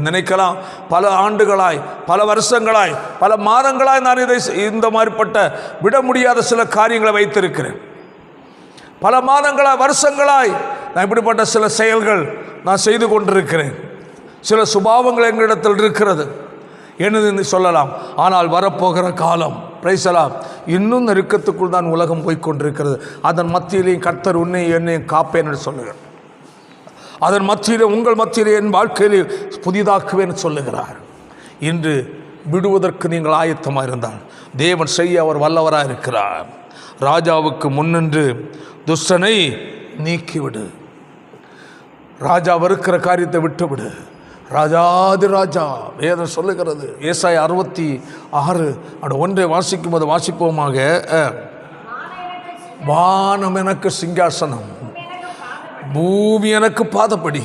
நினைக்கலாம், பல ஆண்டுகளாய், பல வருஷங்களாய், பல மாதங்களாய் நான் இந்த மாதிரிப்பட்ட விட முடியாத சில காரியங்களை வைத்திருக்கிறேன். பல மாதங்களாய், வருஷங்களாய் நான் இப்படிப்பட்ட சில செயல்கள் நான் செய்து கொண்டிருக்கிறேன். சில சுபாவங்கள் எங்களிடத்தில் இருக்கிறது என்று சொல்லலாம். ஆனால் வரப்போகிற காலம், பிரைஸ் தி லார்ட், இன்னும் நெருக்கத்துக்குள் தான் உலகம் போய்கொண்டிருக்கிறது. அதன் மத்தியிலேயும் கர்த்தர் உன்னை என்னையும் காப்பேன் என்று சொல்லுகிறார். அதன் மத்தியிலே, உங்கள் மத்தியிலே என் வாழ்க்கையிலே புதிதாக்குவேன் சொல்லுகிறார். இன்று விடுவதற்கு நீங்கள் ஆயத்தமாக இருந்தால் தேவன் செய்ய அவர் வல்லவராக இருக்கிறார். ராஜாவுக்கு முன்னின்று துஷ்டனை நீக்கிவிடு. ராஜா வெறுக்கிற காரியத்தை விட்டுவிடு. ராஜாதி ராஜா வேதம் சொல்லுகிறது. ஏசாயா 66:1 வாசிக்கும் போது வாசிப்போமாக, வானம் எனக்கு சிங்காசனம், பூமி எனக்கு பாதப்படி,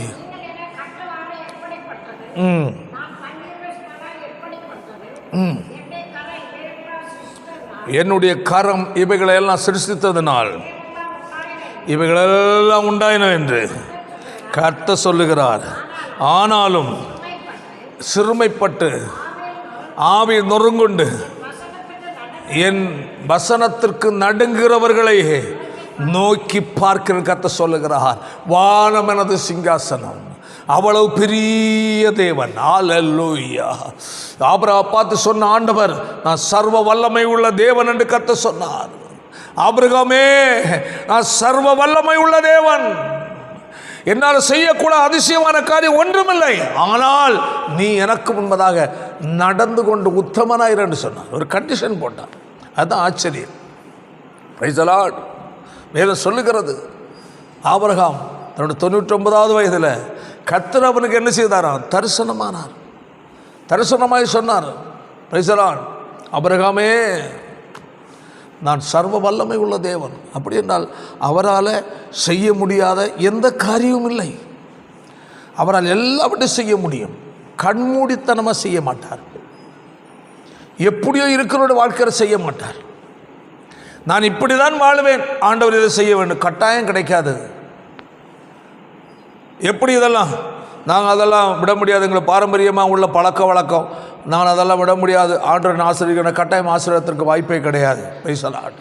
என்னுடைய கரம் இவைகளெல்லாம் சிருஷ்டித்ததினால் இவைகளெல்லாம் உண்டாயின என்று கர்த்தர் சொல்லுகிறார். ஆனாலும் சிறுமைப்பட்டு ஆவி நொறுங்குண்டு என் வசனத்திற்கு நடுங்குகிறவர்களை நோக்கி பார்க்கிற கர்த்தர் சொல்லுகிறார். வானம் எனது சிங்காசனம், அவ்வளவு பெரிய தேவன். அல்லேலூயா. ஆபிரகாமை பார்த்து சொன்ன ஆண்டவர், நான் சர்வ வல்லமை உள்ள தேவன் என்று கர்த்தர் சொன்னார். ஆபிரகாமே, நான் சர்வ வல்லமை உள்ள தேவன், என்னால் செய்யக்கூட அதிசயமான காரியம் ஒன்றுமில்லை, ஆனால் நீ எனக்கு முன்பதாக நடந்து கொண்டு உத்தமனாயிரு என்று சொன்னார். ஒரு கண்டிஷன் போட்டார். அதுதான் ஆச்சரியம். Price the Lord. வேதம் சொல்லுகிறது, ஆபிரகாம் தன்னோட 99வது வயதில் கர்த்தர் அவனுக்கு என்ன செய்தாராம்? தரிசனமானார். தரிசனமாய் சொன்னார், பிரைஸ் தி லார்ட், ஆபிரகாமே, நான் சர்வ வல்லமை உள்ள தேவன். அப்படி என்றால் அவரால் செய்ய முடியாத எந்த காரியமும் இல்லை. அவரால் எல்லாவற்றையும் செய்ய முடியும். கண்மூடித்தனமாக செய்ய மாட்டார். எப்படியோ இருக்கிறோட வாழ்க்கையில் செய்ய மாட்டார். நான் இப்படி தான் வாழுவேன், ஆண்டவர் இதை செய்ய வேண்டும், கட்டாயம் கிடைக்காது. எப்படி இதெல்லாம் நாங்கள் அதெல்லாம் விட முடியாது, எங்களுக்கு பாரம்பரியமாக உள்ள பழக்க வழக்கம், நான் அதெல்லாம் விட முடியாது, ஆண்டவரின் ஆசீர்வாதத்தை கட்டாயம் ஆசீர்வாதத்திற்கு வாய்ப்பே கிடையாது. Price the Lord.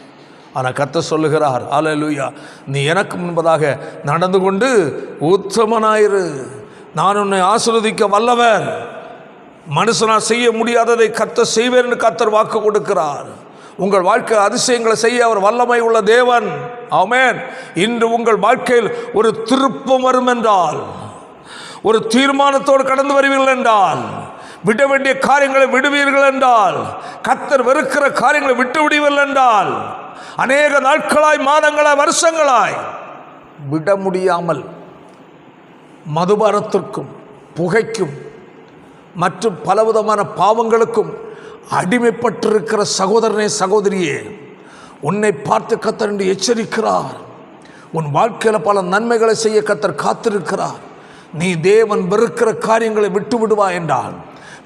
ஆனால் கர்த்தர் சொல்லுகிறார், அல்லேலூயா, நீ எனக்கு முன்பதாக நடந்து கொண்டு உத்தமனாயிரு, நான் உன்னை ஆசீர்வதிக்க வல்லவர், மனுஷனால் செய்ய முடியாததை கர்த்தர் செய்வேன் என்று கர்த்தர் வாக்கு கொடுக்கிறார். உங்கள் வாழ்க்கை அதிசயங்களை செய்ய அவர் வல்லமை உள்ள தேவன். ஆமென். இன்று உங்கள் வாழ்க்கையில் ஒரு திருப்பம் வரும் என்றால், ஒரு தீர்மானத்தோடு கடந்து வருவீர்கள் என்றால், விட வேண்டிய காரியங்களை விடுவீர்கள் என்றால், கர்த்தர் வெறுக்கிற காரியங்களை விட்டு விடுவீர்கள் என்றால், அநேக நாட்களாய், மாதங்களாய், வருஷங்களாய் விட முடியாமல் மதுபானத்திற்கும் புகைக்கும் மற்றும் பலவிதமான பாவங்களுக்கும் அடிமைப்பட்டிருக்கிற சகோதரனே, சகோதரியே, உன்னை பார்த்து கர்த்தர் என்று எச்சரிக்கிறார். உன் வாழ்க்கையில் பல நன்மைகளை செய்ய கர்த்தர் காத்திருக்கிறார். நீ தேவன் வெறுக்கிற காரியங்களை விட்டு விடுவா என்றால்,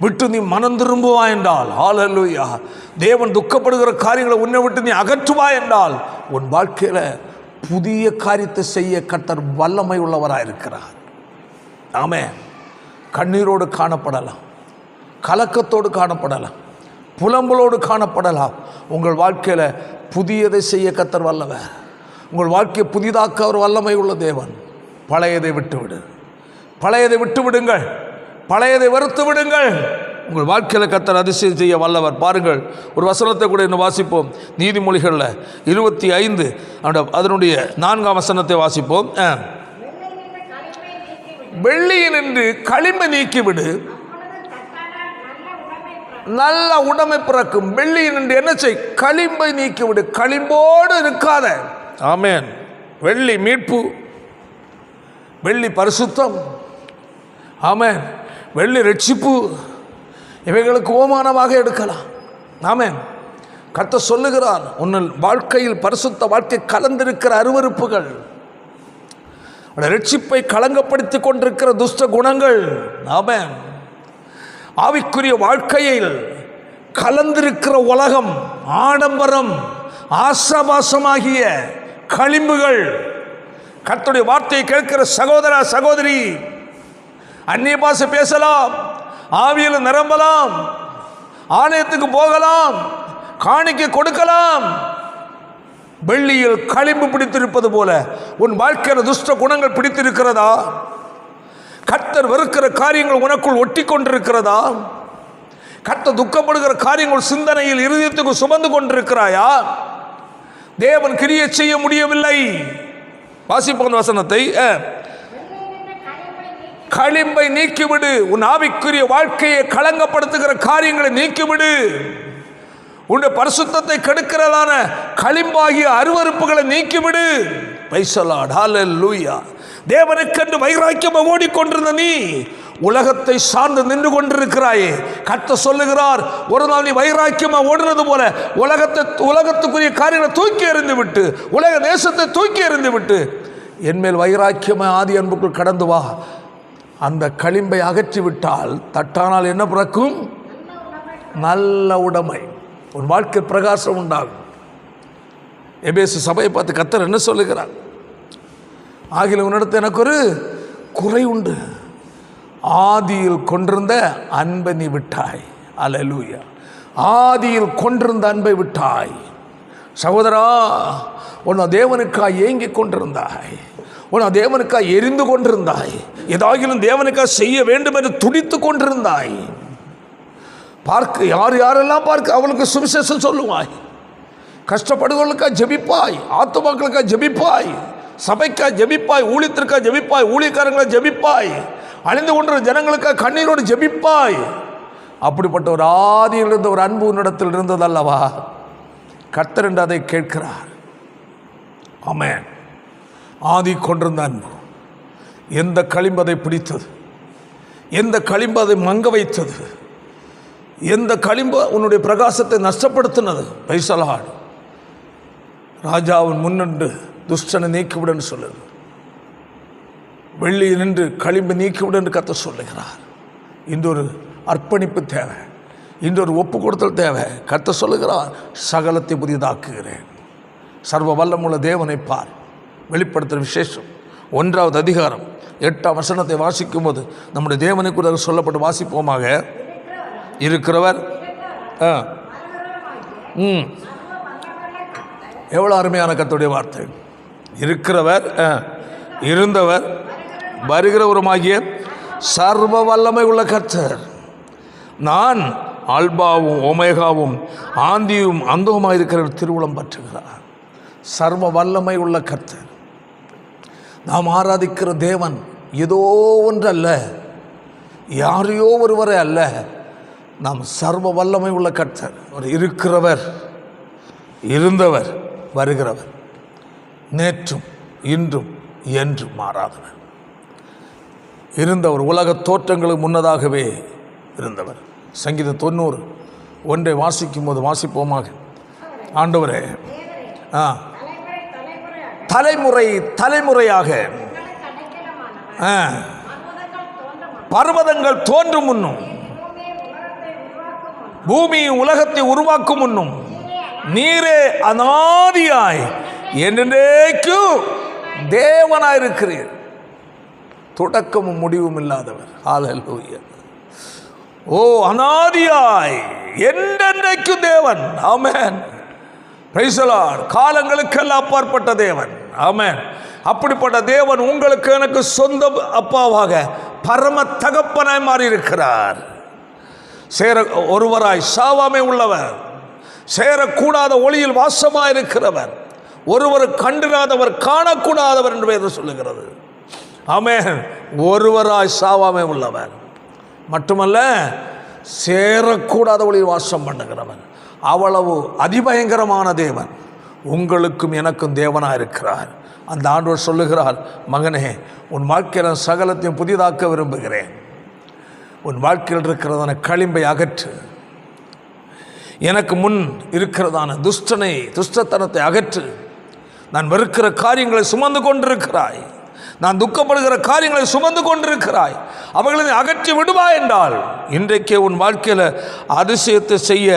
விட்டு நீ மனம் திரும்புவா என்றால், ஹல்லேலூயா, தேவன் துக்கப்படுகிற காரியங்களை உன்னை விட்டு நீ அகற்றுவா என்றால், உன் வாழ்க்கையில் புதிய காரியத்தை செய்ய கர்த்தர் வல்லமை உள்ளவராக இருக்கிறார். ஆமென். கண்ணீரோடு காணப்படலாம், கலக்கத்தோடு காணப்படலாம், புலம்பலோடு காணப்படலாம். உங்கள் வாழ்க்கையில் புதியதை செய்ய கர்த்தர் வல்லவர். உங்கள் வாழ்க்கையை புதிதாக்க அவர் வல்லமை உள்ள தேவன். பழையதை விட்டுவிடு, பழையதை விட்டு விடுங்கள், பழையதை வெறுத்து விடுங்கள். உங்கள் வாழ்க்கையில் கர்த்தர் அதிசயம் செய்ய வல்லவர். பாருங்கள், ஒரு வசனத்தை கூட இன்னும் வாசிப்போம். நீதிமொழிகளில் 25 அதனுடைய 4ஆம் வசனத்தை வாசிப்போம். வெள்ளியினின்று களிம்பை நீக்கிவிடு, நல்ல உடைமை பிறக்கும். வெள்ளியினின்று என்ன செய்? களிம்பை நீக்கிவிடு. களிம்போடு இருக்காத. ஆமென். வெள்ளி மீட்பு, வெள்ளி பரிசுத்தம், ஆமென், வெள்ளி ரட்சிப்பு, இவைகளுக்கு ஓமானமாக எடுக்கலாம். ஆமென். கர்த்தர் சொல்லுகிறார், உன்னில் வாழ்க்கையில் பரிசுத்த வாழ்க்கை கலந்திருக்கிற அருவருப்புகள், ரட்சிப்பை களங்கப்படுத்தி கொண்டிருக்கிற துஷ்ட குணங்கள், ஆமென், ஆவிக்குரிய வாழ்க்கையில் கலந்திருக்கிற உலகம், ஆடம்பரம், ஆசாபாசமாகிய களிம்புகள். கர்த்தருடைய வார்த்தையை கேட்கிற சகோதரா, சகோதரி, அந்நிய பாஷை பேசலாம், ஆவியில் நிரம்பலாம், ஆலயத்துக்கு போகலாம், காணிக்கை கொடுக்கலாம். வெள்ளியில் களிம்பு பிடித்திருப்பது போல உன் வாழ்க்கையில் துஷ்ட குணங்கள் பிடித்திருக்கிறதா? கர்த்தர் வெறுக்கிற காரியங்கள் உனக்குள் ஒட்டி கொண்டிருக்கிறதா? கர்த்தர் துக்கப்படுகிற காரியங்கள் சிந்தனையில், இருதயத்துக்கு சுமந்து கொண்டிருக்கிறாயா? தேவன் கிரியை செய்ய முடியவில்லை. வாசிப்போம் வசனத்தை. களிம்பை நீக்கிவிடு. உன் ஆவிக்குரிய வாழ்க்கையை களங்கப்படுத்துகிற காரியங்களை நீக்கிவிடு. உன்னுடைய பரிசுத்தத்தை கெடுக்கிறதான களிம்பாகிய அருவருப்புகளை நீக்கிவிடு. Price the Lord. ஹல்லேலூயா. தேவனுக்கென்று வைராக்கியமா ஓடிக்கொண்டிருந்த நீ உலகத்தை சார்ந்து நின்று கொண்டிருக்கிறாயே. கர்த்தர் சொல்லுகிறார், ஒரு நாள் நீ வைராக்கியமா ஓடுறது போல உலகத்துக்குரிய காரியங்களை தூக்கி எறிந்து விட்டு, உலக தேசத்தை தூக்கி எறிந்து விட்டு என்மேல் வைராக்கியமா ஆதி அன்புக்குள் கடந்து வா. அந்த களிம்பை அகற்றி விட்டால், தட்டானால் என்ன பிறக்கும்? நல்ல உடைமை. உன் வாழ்க்கை பிரகாசம் உண்டாகும். எபேசு சபையை பார்த்து கர்த்தர் என்ன சொல்லுகிறார்? ஆகில உன்னிடத்தில் எனக்கு ஒரு குறை உண்டு, ஆதியில் கொண்டிருந்த அன்பை நீ விட்டாய். அல்லேலூயா. ஆதியில் கொண்டிருந்த அன்பை விட்டாய். சகோதரா, உன்னை தேவனுக்காய் ஏங்கிக் கொண்டிருந்தாய், உன்னை தேவனுக்காய் எரிந்து கொண்டிருந்தாய், ஏதாகிலும் தேவனுக்காக செய்ய வேண்டும் என்று துடித்து கொண்டிருந்தாய். பார்க்க யாரெல்லாம் பார்க்க அவளுக்கு சுவிசேஷம் சொல்லுவாய், கஷ்டப்படுவர்களுக்காக ஜெபிப்பாய், ஆத்துமாக்களுக்காக ஜெபிப்பாய், சபைக்காக ஜெபிப்பாய், ஊழியத்திற்காக ஜெபிப்பாய், ஊழியக்காரங்களை ஜெபிப்பாய், அழிந்து கொண்ட ஜனங்களுக்காக கண்ணீரோடு ஜெபிப்பாய். அப்படிப்பட்ட ஒரு ஆதியில் இருந்த ஒரு அன்பு உன்னிடத்தில் இருந்ததல்லவா? கர்த்தர் என்று அதை கேட்கிறார். ஆமென். ஆதி கொண்டிருந்த அன்பு எந்த களிம்பு அதை பிடித்தது, எந்த களிம்பு அதை மங்க வைத்தது, எந்த களிம்பு உன்னுடைய பிரகாசத்தை நஷ்டப்படுத்தினது. பைசலாடு ராஜாவின் முன்னின்று துஷ்டனை நீக்கிவிடன்னு சொல்லுது, வெள்ளி நின்று களிம்பு நீக்கிவிடு என்று கர்த்தர் சொல்லுகிறார். இன்றொரு அர்ப்பணிப்பு தேவை, இன்றொரு ஒப்பு கொடுத்தல் தேவை. கர்த்தர் சொல்லுகிறார், சகலத்தை புதியதாக்குகிறேன். சர்வ வல்லமுள்ள தேவனை பார். வெளிப்படுத்துகிற விசேஷம் 1வது அதிகாரம் 8ஆம் வசனத்தை வாசிக்கும் போது நம்முடைய தேவனை கூட சொல்லப்பட்டு வாசிப்போமாக. இருக்கிறவர், எவ்வளோ அருமையான கர்த்தருடைய வார்த்தை. இருக்கிறவர், இருந்தவர், வருகிறவருமாகிய சர்வ வல்லமை உள்ள கர்த்தர். நான் ஆல்பாவும் ஓமேகாவும் ஆந்தியும் அந்தவுமாக இருக்கிற திருவுளம் பற்றுகிறார். சர்வ வல்லமை உள்ள கர்த்தர். நாம் ஆராதிக்கிற தேவன் ஏதோ ஒன்றல்ல, யாரையோ ஒருவரே அல்ல. நாம் சர்வ வல்லமை உள்ள கர்த்தர். ஒரு இருக்கிறவர், இருந்தவர், வருகிறவர், நேற்றும் இன்றும் என்றும் மாறாதவர். இருந்தவர், உலக தோற்றங்களுக்கு முன்னதாகவே இருந்தவர். சங்கீதம் 90:1 வாசிக்கும் போது வாசிப்போமாக. ஆண்டவரே, தலைமுறை தலைமுறையாக பர்வதங்கள் தோன்றும் முன்னும், பூமி உலகத்தை உருவாக்கும் முன்னும் நீரே அநாதியாய் என்றென்றைக்கும் தேவனாயிருக்கிறீர். தொடக்கமும் முடிவும் இல்லாதவர். ஹல்லேலூயா. ஓ, அநாதியாய் என்றென்றைக்கும் தேவன். ஆமென். Praise the Lord. காலங்களுக்கெல்லாம் அப்பாற்பட்ட தேவன். ஆமென். அப்படிப்பட்ட தேவன் உங்களுக்கு எனக்கு சொந்த அப்பாவாக பரம தகப்பனாய் மாறி இருக்கிறார். சேர ஒருவராய் சாவாமை உள்ளவர், சேரக்கூடாத ஒளியில் வாசமாய் இருக்கிறவர், ஒருவர் கண்டிராதவர் காணக்கூடாதவர் என்று வேதம் சொல்லுகிறது. ஆமென். ஒருவராய் சாவாமை உள்ளவர் மட்டுமல்ல, சேரக்கூடாத ஒளியில் வாசம் பண்ணுகிறவன். அவ்வளவு அதிபயங்கரமான தேவன் உங்களுக்கும் எனக்கும் தேவனாக இருக்கிறார். அந்த ஆண்டவர் சொல்லுகிறார், மகனே, உன் வாழ்க்கையில் சகலத்தையும் புதிதாக்க விரும்புகிறேன். உன் வாழ்க்கையில் இருக்கிறதான களிம்பை அகற்று. எனக்கு முன் இருக்கிறதான துஷ்டத்தனத்தை அகற்று. நான் வெறுக்கிற காரியங்களை சுமந்து கொண்டிருக்கிறாய், நான் துக்கப்படுகிற காரியங்களை சுமந்து கொண்டிருக்கிறாய், அவைகளை அகற்றி விடுவாய் என்றால் இன்றைக்கே உன் வாழ்க்கையில் அதிசயத்தை செய்ய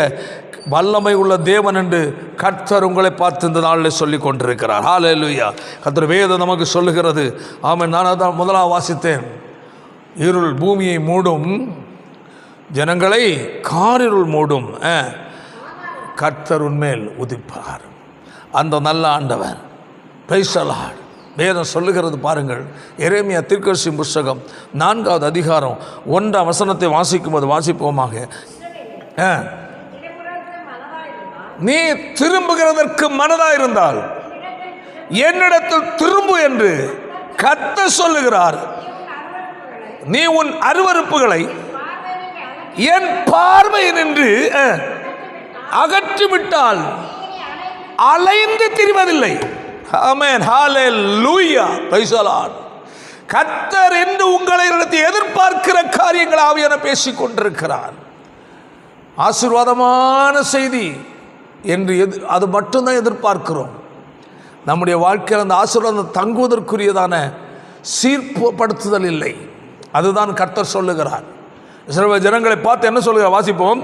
வல்லமை உள்ள தேவன் என்று கர்த்தர் உங்களை பார்த்து இந்த நாளில் சொல்லி கொண்டிருக்கிறார். ஹல்லேலூயா. கர்த்தர் வேதம் நமக்கு சொல்லுகிறது. ஆமென். நான் அதான் முதலாக வாசித்தேன். இருள் பூமியை மூடும், ஜனங்களை காரிருள் மூடும், கர்த்தர் உன்மேல் உதிப்பார். அந்த நல்ல ஆண்டவர். Price the Lord. வேதம் சொல்லுகிறது பாருங்கள். எரேமியா தீர்க்கதரிசி புத்தகம் 4வது அதிகாரம் 1ஆம் வசனத்தை வாசிக்கும் போது வாசிப்போமாக. நீ திரும்புகிறதற்கு மனதாயிருந்தால் என்னிடத்தில் திரும்பு என்று கர்த்தர் சொல்லுகிறார். நீ உன் அருவருப்புகளை என் பார்வையினின்று அகற்றிவிட்டால் அலைந்து திரிவதில்லை. ஆமென். ஹல்லேலூயா. Praise the Lord. கர்த்தர் என்று உங்களை எதிர்பார்க்கிற காரியங்கள் ஆவியான பேசிக் கொண்டிருக்கிறார். ஆசீர்வாதமான செய்தி என்று அது மட்டும்தான் எதிர்பார்க்கிறோம். நம்முடைய வாழ்க்கையில் அந்த ஆசீர்வாதம் தங்குவதற்குரியதான சீர்படுத்துதல் இல்லை. அதுதான் கர்த்தர் சொல்லுகிறார். இஸ்ரவேல் ஜனங்களை பார்த்து என்ன சொல்லுகிறார்? வாசிப்போம்.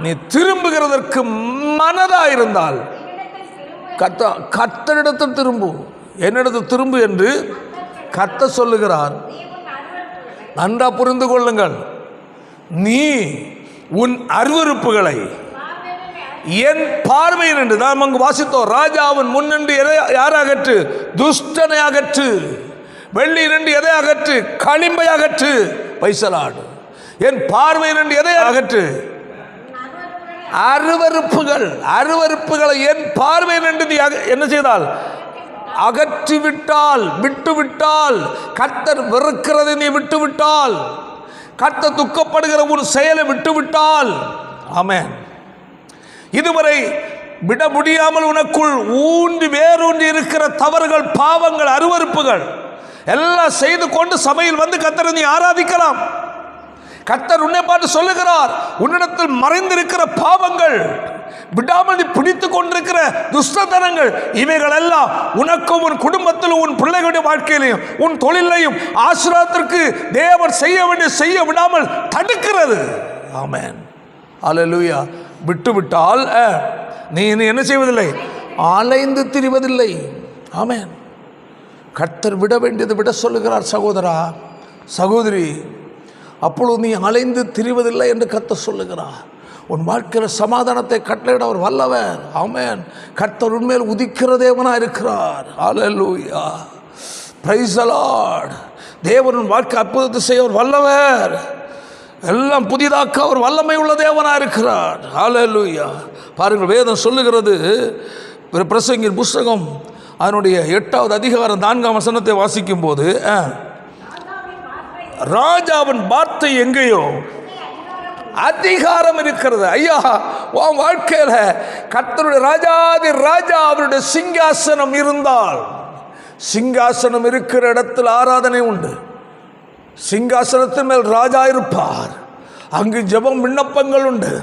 நீ திரும்புகிறதற்கு மனதாயிருந்தால் கர்த்தரிடத்தில் திரும்பு, என்னிடத்தில் திரும்பு என்று கர்த்தர் சொல்லுகிறார். நன்றா புரிந்து கொள்ளுங்கள். நீ உன் அருவருப்புகளை என் பார்வையில் என்று நாம் அங்கு வாசித்தோம். ராஜாவின் முன்னின்று எதை யாரை அகற்று? துஷ்டனை அகற்று. வெள்ளி நின்று எதை அகற்று? களிம்பை அகற்று. பைசலாடு. என் பார்வையில் நின்று எதை அகற்று? அருவருப்புகள். அருவருப்புகளை என் பார்வையில் நின்று நீ என்ன செய்தால்? அகற்றிவிட்டால், விட்டுவிட்டால், கர்த்தர் வெறுக்கிறதை நீ விட்டுவிட்டால், கர்த்தர் துக்கப்படுகிற ஒரு செயலை விட்டுவிட்டால், ஆமென், இதுவரை விட முடியாமல் உனக்குள் ஊன்றி வேரூன்றி இருக்கிற தவறுகள், பாவங்கள், அருவருப்புகள் எல்லாம் செய்து கொண்டு சபையில் வந்து கர்த்தரை நீ ஆராதிக்கலாம். கர்த்தர் உன்னை பார்த்து சொல்லுகிறார், உன்னிடத்தில் மறைந்திருக்கிற பாவங்கள், விடாமல் நீ பிடித்து கொண்டிருக்கிற துஷ்டத்தனங்கள், இவைகள் எல்லாம் உனக்கும் உன் குடும்பத்திலும் உன் பிள்ளைகளுடைய வாழ்க்கையிலையும் உன் தொழிலையும் ஆசீர்வாதத்திற்கு தேவன் செய்ய வேண்டிய செய்ய விடாமல் தடுக்கிறது. ஆமென், அல்லேலூயா. விட்டுவிட்டால் நீ என்ன செய்வதில்லை? அலைந்து திரிவதில்லை. ஆமென். கர்த்தர் விட வேண்டியது விட சொல்லுகிறார். சகோதரா, சகோதரி, அப்பொழுது நீ அலைந்து திரிவதில்லை என்று கர்த்தர் சொல்லுகிறார். உன் வாழ்க்கையில் சமாதானத்தை கட்டளையிட அவர் வல்லவர். ஆமென். கர்த்தர் உண்மையில் உதிக்கிற தேவனாக இருக்கிறார். அல்லேலூயா, பிரைஸ் தி லார்ட். தேவன் வாழ்க்கை அற்புதத்தை செய்ய அவர் வல்லவர். எல்லாம் புதிதாக்க அவர் வல்லமை உள்ள தேவனாக இருக்கிறார். அல்லேலூயா. பாருங்கள், வேதம் சொல்லுகிறது, பிரசங்கின் புஸ்தகம் அதனுடைய 8வது அதிகாரம் 4ஆம் வசனத்தை வாசிக்கும் போது, ராஜாவின் வார்த்தை எங்கேயோ அதிகாரம் இருக்கிறது. ஐயா, உன் வாழ்க்கையில கர்த்தருடைய ராஜாதி ராஜா அவருடைய சிங்காசனம் இருந்தால், சிங்காசனம் இருக்கிற இடத்தில் ஆராதனை உண்டு. சிங்காசனத்தின் மேல் ராஜா இருப்பார். அங்கு ஜெபம் விண்ணப்பங்கள் உண்டு.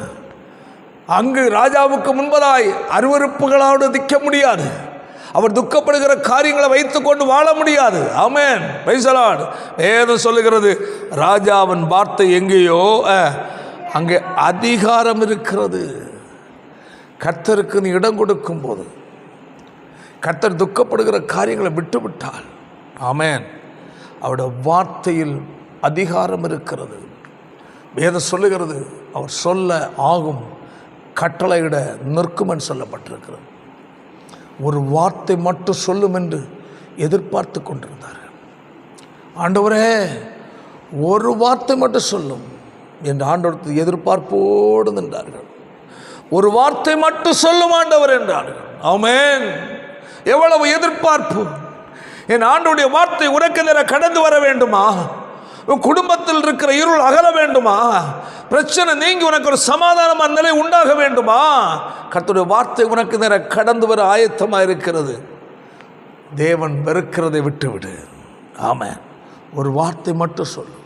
அங்கு ராஜாவுக்கு முன்பதாய் அருவருப்புகளோடு நிற்க முடியாது. அவர் துக்கப்படுகிற காரியங்களை வைத்துக்கொண்டு வாழ முடியாது. ஆமென், பிரைஸ் தி லார்ட். வேதம் சொல்லுகிறது, ராஜாவின் வார்த்தை எங்கேயோ அங்கே அதிகாரம் இருக்கிறது. கர்த்தருக்கு நீ இடம் கொடுக்கும் போது, கர்த்தர் துக்கப்படுகிற காரியங்களை விட்டுவிட்டால், ஆமென், அவருடைய வார்த்தையில் அதிகாரம் இருக்கிறது. வேதம் சொல்லுகிறது, அவர் சொல்ல ஆகும், கட்டளையிட நிற்கும் என்று சொல்லப்பட்டிருக்கிறது. ஒரு வார்த்தை மட்டும் சொல்லும் என்று எதிர்பார்த்து கொண்டிருந்தார்கள். ஆண்டவரே, ஒரு வார்த்தை மட்டும் சொல்லும் என்று ஆண்டவருக்கு எதிர்பார்ப்போடு நின்றார்கள். ஒரு வார்த்தை மட்டும் சொல்லும் ஆண்டவர் என்றார்கள். ஆமென். எவ்வளவு எதிர்பார்ப்பு! என் ஆண்டவருடைய வார்த்தை உனக்கு நேர கடந்து வர வேண்டுமா? உன் குடும்பத்தில் இருக்கிற இருள் அகல வேண்டுமா? பிரச்சனை நீங்கி உனக்கு ஒரு சமாதானமான நிலை உண்டாக வேண்டுமா? கர்த்தருடைய வார்த்தை உனக்கு நேர கடந்து வர ஆயத்தமாக இருக்கிறது. தேவன் வெறுக்கிறதை விட்டுவிடு. ஆமென். ஒரு வார்த்தை மட்டும் சொல்லு.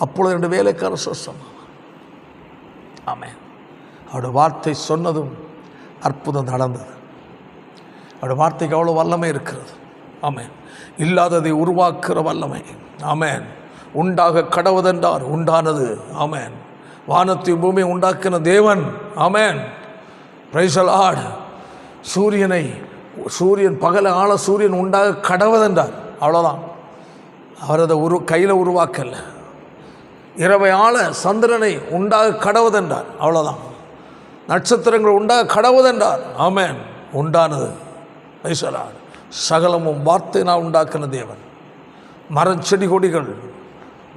அப்பொழுது 2 வேலைக்காரர் சொன்னான். ஆமென். அவருடைய வார்த்தை சொன்னதும் அற்புதம் நடந்தது. அவருடைய வார்த்தைக்கு அவ்வளோ வல்லமை இருக்கிறது. ஆமென். இல்லாததை உருவாக்குற வல்லமை. ஆமென். உண்டாக கடவுதென்றார், உண்டானது. ஆமென். வானத்தையும் பூமியை உண்டாக்கின தேவன். ஆமென், பிரைஸ் தி லார்ட். சூரியன் பகல ஆள சூரியன் உண்டாக கடவுதென்றார். அவ்வளோதான். அவர் அதை கையில் உருவாக்கல. இரவை ஆள சந்திரனை உண்டாக கடவுதென்றார். அவ்வளோதான். நட்சத்திரங்கள் உண்டாக கடவுதென்றார். ஆமென். உண்டானது. Price the Lord. சகலமும் வார்த்தையினால் உண்டாக்கின தேவன். மரம், செடி, கொடிகள்,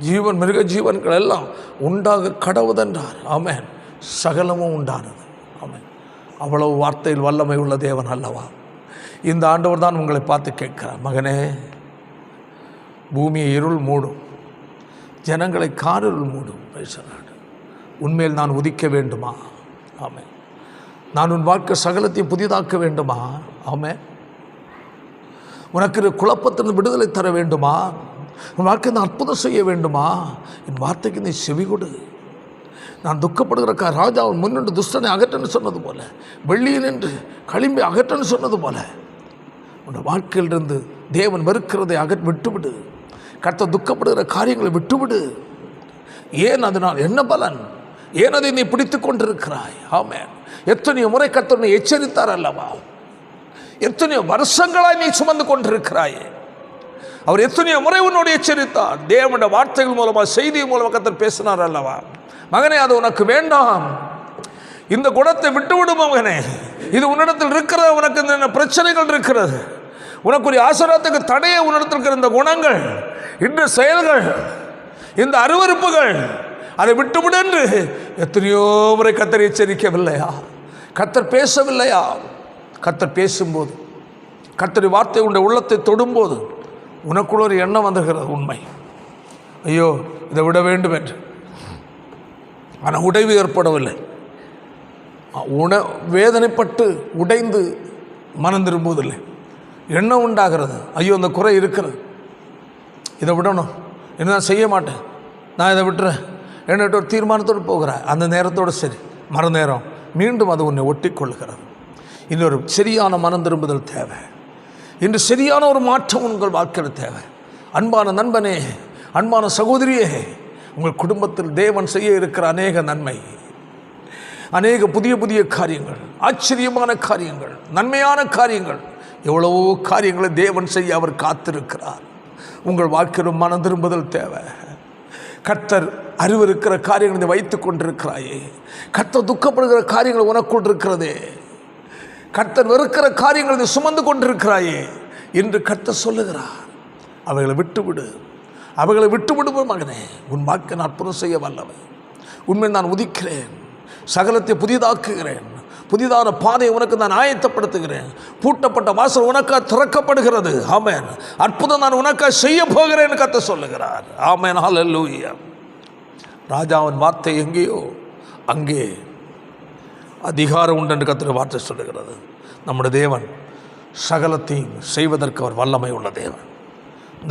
ஜீவன், மிருக ஜீவன்கள் எல்லாம் உண்டாக கடவுதென்றார். ஆமென். சகலமும் உண்டானது. ஆமென். அவ்வளவு வார்த்தையில் வல்லமை உள்ள தேவன் அல்லவா? இந்த ஆண்டவர் தான் உங்களை பார்த்து கேட்கிறார், மகனே, பூமியை இருள் மூடும், ஜனங்களை காரிருள் மூடும். உண்மையில் நான் உதிக்க வேண்டுமா? ஆமென். நான் உன் வாழ்க்கை சகலத்தையும் புதிதாக்க வேண்டுமா? ஆமென். உனக்கு குழப்பத்திலிருந்து விடுதலை தர வேண்டுமா? உன் வாழ்க்கை நான் அற்புதம் செய்ய வேண்டுமா? என் வார்த்தைக்கு நீ செவி கொடு. நான் துக்கப்படுகிற ராஜாவின் முன்னின்று துஷ்டனை அகற்றன்னு சொன்னது போல, வெள்ளியை நின்று களிம்பை அகற்றன்னு சொன்னது போல, உன் வாழ்க்கையிலிருந்து தேவன் வெறுக்கிறதை விட்டுவிடு. கர்த்தர் துக்கப்படுகிற காரியங்களை விட்டுவிடு. ஏன் அதனால் என்ன பலன்? ஏன் அதை நீ பிடித்து கொண்டிருக்கிறாய்? ஆமென். எத்தனையோ முறை கர்த்தர் எச்சரித்தார் அல்லவா? எத்தனையோ வருஷங்களாய் நீ சுமந்து கொண்டிருக்கிறாயே. அவர் எத்தனையோ முறை உன்னோடு எச்சரித்தார். தேவனுடைய வார்த்தைகள் மூலமாக, செய்தி மூலமாக கர்த்தர் பேசினார் அல்லவா? மகனே, அது உனக்கு வேண்டாம். இந்த குணத்தை விட்டுவிடும் மகனே. இது உன்னிடத்தில் இருக்கிற உனக்கு இந்த பிரச்சனைகள் இருக்கிறது, உனக்குரிய ஆசீர்வாதத்துக்கு தடையை உன்னிடத்தில் இருக்கிற இந்த குணங்கள், இந்த செயல்கள், இந்த அருவருப்புகள், அதை விட்டுவிடு என்று எத்தனையோ முறை கர்த்தர் எச்சரிக்கவில்லையா? கர்த்தர் பேசவில்லையா? கர்த்தர் பேசும்போது, கர்த்தருடைய வார்த்தை உன்னுடைய உள்ளத்தை தொடும்போது உனக்குள்ள ஒரு எண்ணம் வந்துகிறது, உண்மை, ஐயோ இதை விட வேண்டும் என்று. ஆனால் உடைவு ஏற்படவில்லை. வேதனைப்பட்டு உடைந்து மனம் திரும்புவதில்லை. எண்ணம் உண்டாகிறது, ஐயோ அந்த குறை இருக்கிறது, இதை விடணும், என்ன நான் செய்ய மாட்டேன், நான் இதை விட்டுறேன் என்னட்டு ஒரு தீர்மானத்தோடு போகிறேன். அந்த நேரத்தோடு சரி, மறுநேரம் மீண்டும் அது உன்னை ஒட்டி கொள்ளுகிறது. இன்னொரு சரியான மனம் திரும்புதல் தேவை. இன்று சரியான ஒரு மாற்றம் உங்கள் வாழ்க்கையில் தேவை. அன்பான நண்பனே, அன்பான சகோதரியே, உங்கள் குடும்பத்தில் தேவன் செய்ய இருக்கிற அநேக நன்மை, அநேக புதிய புதிய காரியங்கள், ஆச்சரியமான காரியங்கள், நன்மையான காரியங்கள், எவ்வளவோ காரியங்களை தேவன் செய்ய அவர் காத்திருக்கிறார். உங்கள் வாழ்க்கையில் மனம் திரும்புதல் தேவை. கர்த்தர் அறிவிருக்கிற காரியங்களை வைத்து கொண்டிருக்கிறாயே, கர்த்தர் துக்கப்படுகிற காரியங்கள் உனக்குள் இருக்கிறதே, கர்த்தர் வெறுக்கிற காரியங்களை சுமந்து கொண்டிருக்கிறாயே என்று கர்த்தர் சொல்லுகிறார். அவைகளை விட்டுவிடு, அவைகளை விட்டுவிடுவோம் மகனே. உன் வாழ்க்கை நான் அற்புதம் செய்ய வல்லவன். உண்மை நான் உதிக்கிறேன், சகலத்தை புதிதாக்குகிறேன், புதிதான பாதையை உனக்கு நான் ஆயத்தப்படுத்துகிறேன், பூட்டப்பட்ட வாசல் உனக்காக திறக்கப்படுகிறது. ஆமென். அற்புதம் நான் உனக்காக செய்ய போகிறேன் கர்த்தர் சொல்லுகிறார். ஆமென். ஹல்லேலூயா. ராஜாவின் வார்த்தை எங்கேயோ அங்கே அதிகாரம் உண்டு என்று கர்த்தர் வார்த்தை சொல்லுகிறது. நம்முடைய தேவன் சகலத்தையும் செய்வதற்கு அவர் வல்லமை உள்ள தேவன்.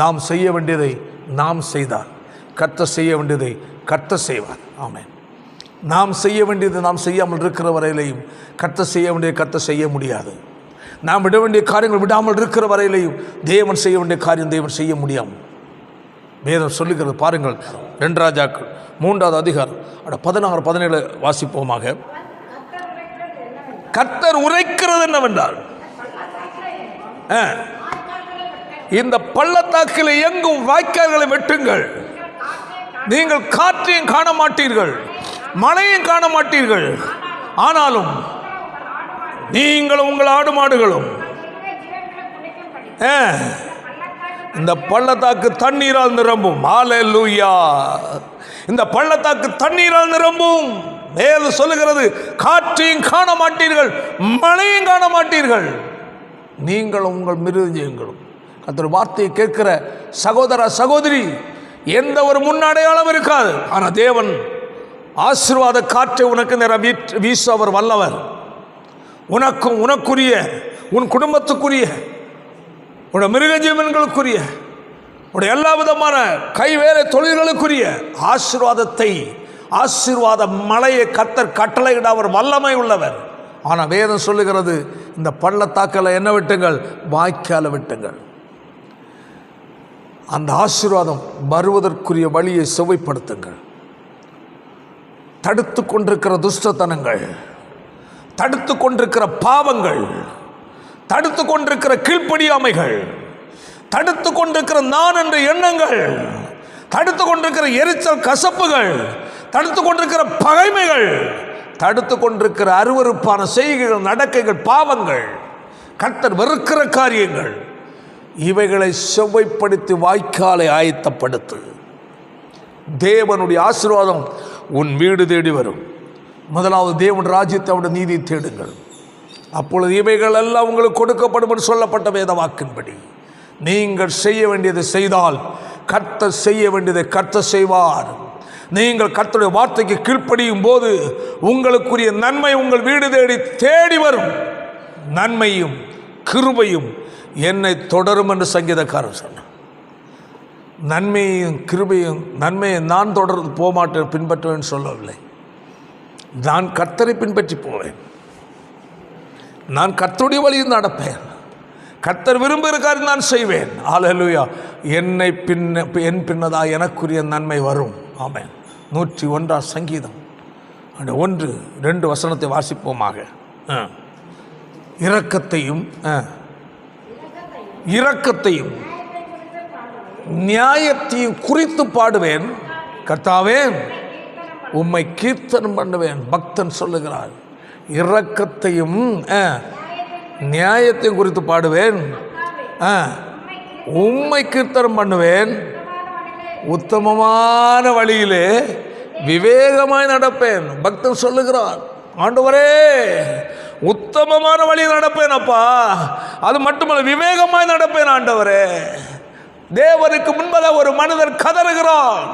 நாம் செய்ய வேண்டியதை நாம் செய்தால் கர்த்தர் செய்ய வேண்டியதை கர்த்தர் செய்வார். ஆமென். நாம் செய்ய வேண்டியது நாம் செய்யாமல் இருக்கிற வரையிலையும் கர்த்தர் செய்ய வேண்டியதை கர்த்தர் செய்ய முடியாது. நாம் விட வேண்டிய காரியங்கள் விடாமல் இருக்கிற வரையிலையும் தேவன் செய்ய வேண்டிய காரியம் தேவன் செய்ய முடியாமல் வேதம் சொல்லுகிறது. பாருங்கள், 2 ராஜாக்கள் 3வது அதிகாரம் 16, 17 வாசிப்போமாக. கர்த்தர் உரைக்கிறது என்னவென்றால், இந்த பள்ளத்தாக்கில் எங்கும் வாய்க்கால்களை வெட்டுங்கள், நீங்கள் காற்றையும் காண மாட்டீர்கள், மழையும் காண மாட்டீர்கள், ஆனாலும் நீங்களும் உங்கள் ஆடு மாடுகளும் இந்த பள்ளத்தாக்கு தண்ணீரால் நிரம்பும். ஹல்லேலூயா. இந்த பள்ளத்தாக்கு தண்ணீரால் நிரம்பும். வேதம் சொல்லுகிறது, காற்றையும் காண மாட்டீர்கள், மழையும் காண மாட்டீர்கள், நீங்களும் உங்கள் மிருகங்களும். கர்த்தர் வார்த்தையை கேட்கிற சகோதர சகோதரி, எந்த ஒரு முன்னடையாளம் இருக்காது. ஆனால் தேவன் ஆசீர்வாத காற்றை உனக்கு நேரம் வீச அவர் வல்லவர். உனக்கும் உனக்குரிய, உன் குடும்பத்துக்குரிய, உடைய மிருக ஜீவன்களுக்குரிய, உடைய எல்லா விதமான கைவேலை தொழில்களுக்குரிய ஆசீர்வாதத்தை, ஆசீர்வாத மலையை கர்த்தர் கட்டளையிட அவர் வல்லமை உள்ளவர். ஆனால் வேதம் சொல்லுகிறது, இந்த பள்ளத்தாக்கில் என்ன விட்டுங்கள்? வாய்க்கால விட்டுங்கள். அந்த ஆசீர்வாதம் வருவதற்குரிய வழியை செவ்வைப்படுத்துங்கள். தடுத்து கொண்டிருக்கிற துஷ்டத்தனங்கள், தடுத்து கொண்டிருக்கிற பாவங்கள், தடுத்து கொண்டிருக்கிற கீழ்ப்படியாமைகள், தடுத்து கொண்டிருக்கிற நான் என்ற எண்ணங்கள், தடுத்து கொண்டிருக்கிற எரிச்சல் கசப்புகள், தடுத்து கொண்டிருக்கிற பகைமைகள், தடுத்து கொண்டிருக்கிற அருவருப்பான செய்கைகள், நடக்கைகள், பாவங்கள், கர்த்தர் வெறுக்கிற காரியங்கள், இவைகளை செவ்வைப்படுத்தி வாய்க்காலை ஆயத்தப்படுத்து. தேவனுடைய ஆசீர்வாதம் உன் வீடு தேடி வரும். முதலாவது தேவன் ராஜ்யத்தை, அவருடைய நீதியை தேடுங்கள், அப்பொழுது இவைகள் எல்லாம் உங்களுக்கு கொடுக்கப்படும் என்று சொல்லப்பட்ட வேத வாக்கின்படி நீங்கள் செய்ய வேண்டியதை செய்தால் கர்த்தர் செய்ய வேண்டியதை கர்த்தர் செய்வார். நீங்கள் கர்த்தருடைய வார்த்தைக்கு கீழ்ப்படியும் போது உங்களுக்குரிய நன்மை உங்கள் வீடு தேடி தேடி வரும். நன்மையும் கிருபையும் என்னை தொடரும் என்று சங்கீதக்காரன் சொன்னான். நன்மையும் கிருபையும், நன்மையை நான் தொடர்ந்து போக மாட்டேன், பின்பற்றுவேன் சொல்லவில்லை. நான் கர்த்தரை பின்பற்றி போவேன், நான் கர்த்தருடைய வழியில் நடப்பேன், கர்த்தர் விரும்புகிற காரியம் நான் செய்வேன். ஹல்லேலூயா. என்னை என் பின்னதா எனக்குரிய நன்மை வரும். ஆமென். 101 சங்கீதம் 1-2 வசனத்தை வாசிப்போமாக. இரக்கத்தையும் இரக்கத்தையும் நியாயத்தையும் குறித்து பாடுவேன், கர்த்தாவே உம்மை கீர்த்தனம் பண்ணுவேன். பக்தன் சொல்லுகிறார், இரக்கத்தையும் நியாயத்தையும் குறித்து பாடுவேன். உம்மை கீர்த்தனம் பண்ணுவேன். உத்தமமான வழியிலே விவேகமாய் நடப்பேன். பக்தன் சொல்லுகிறான், ஆண்டவரே உத்தமமான வழியில் நடப்பேன் அப்பா, அது மட்டுமல்ல விவேகமாய் நடப்பேன் ஆண்டவரே. தேவனுக்கு முன்பதாக ஒரு மனிதர் கதறுகிறான்.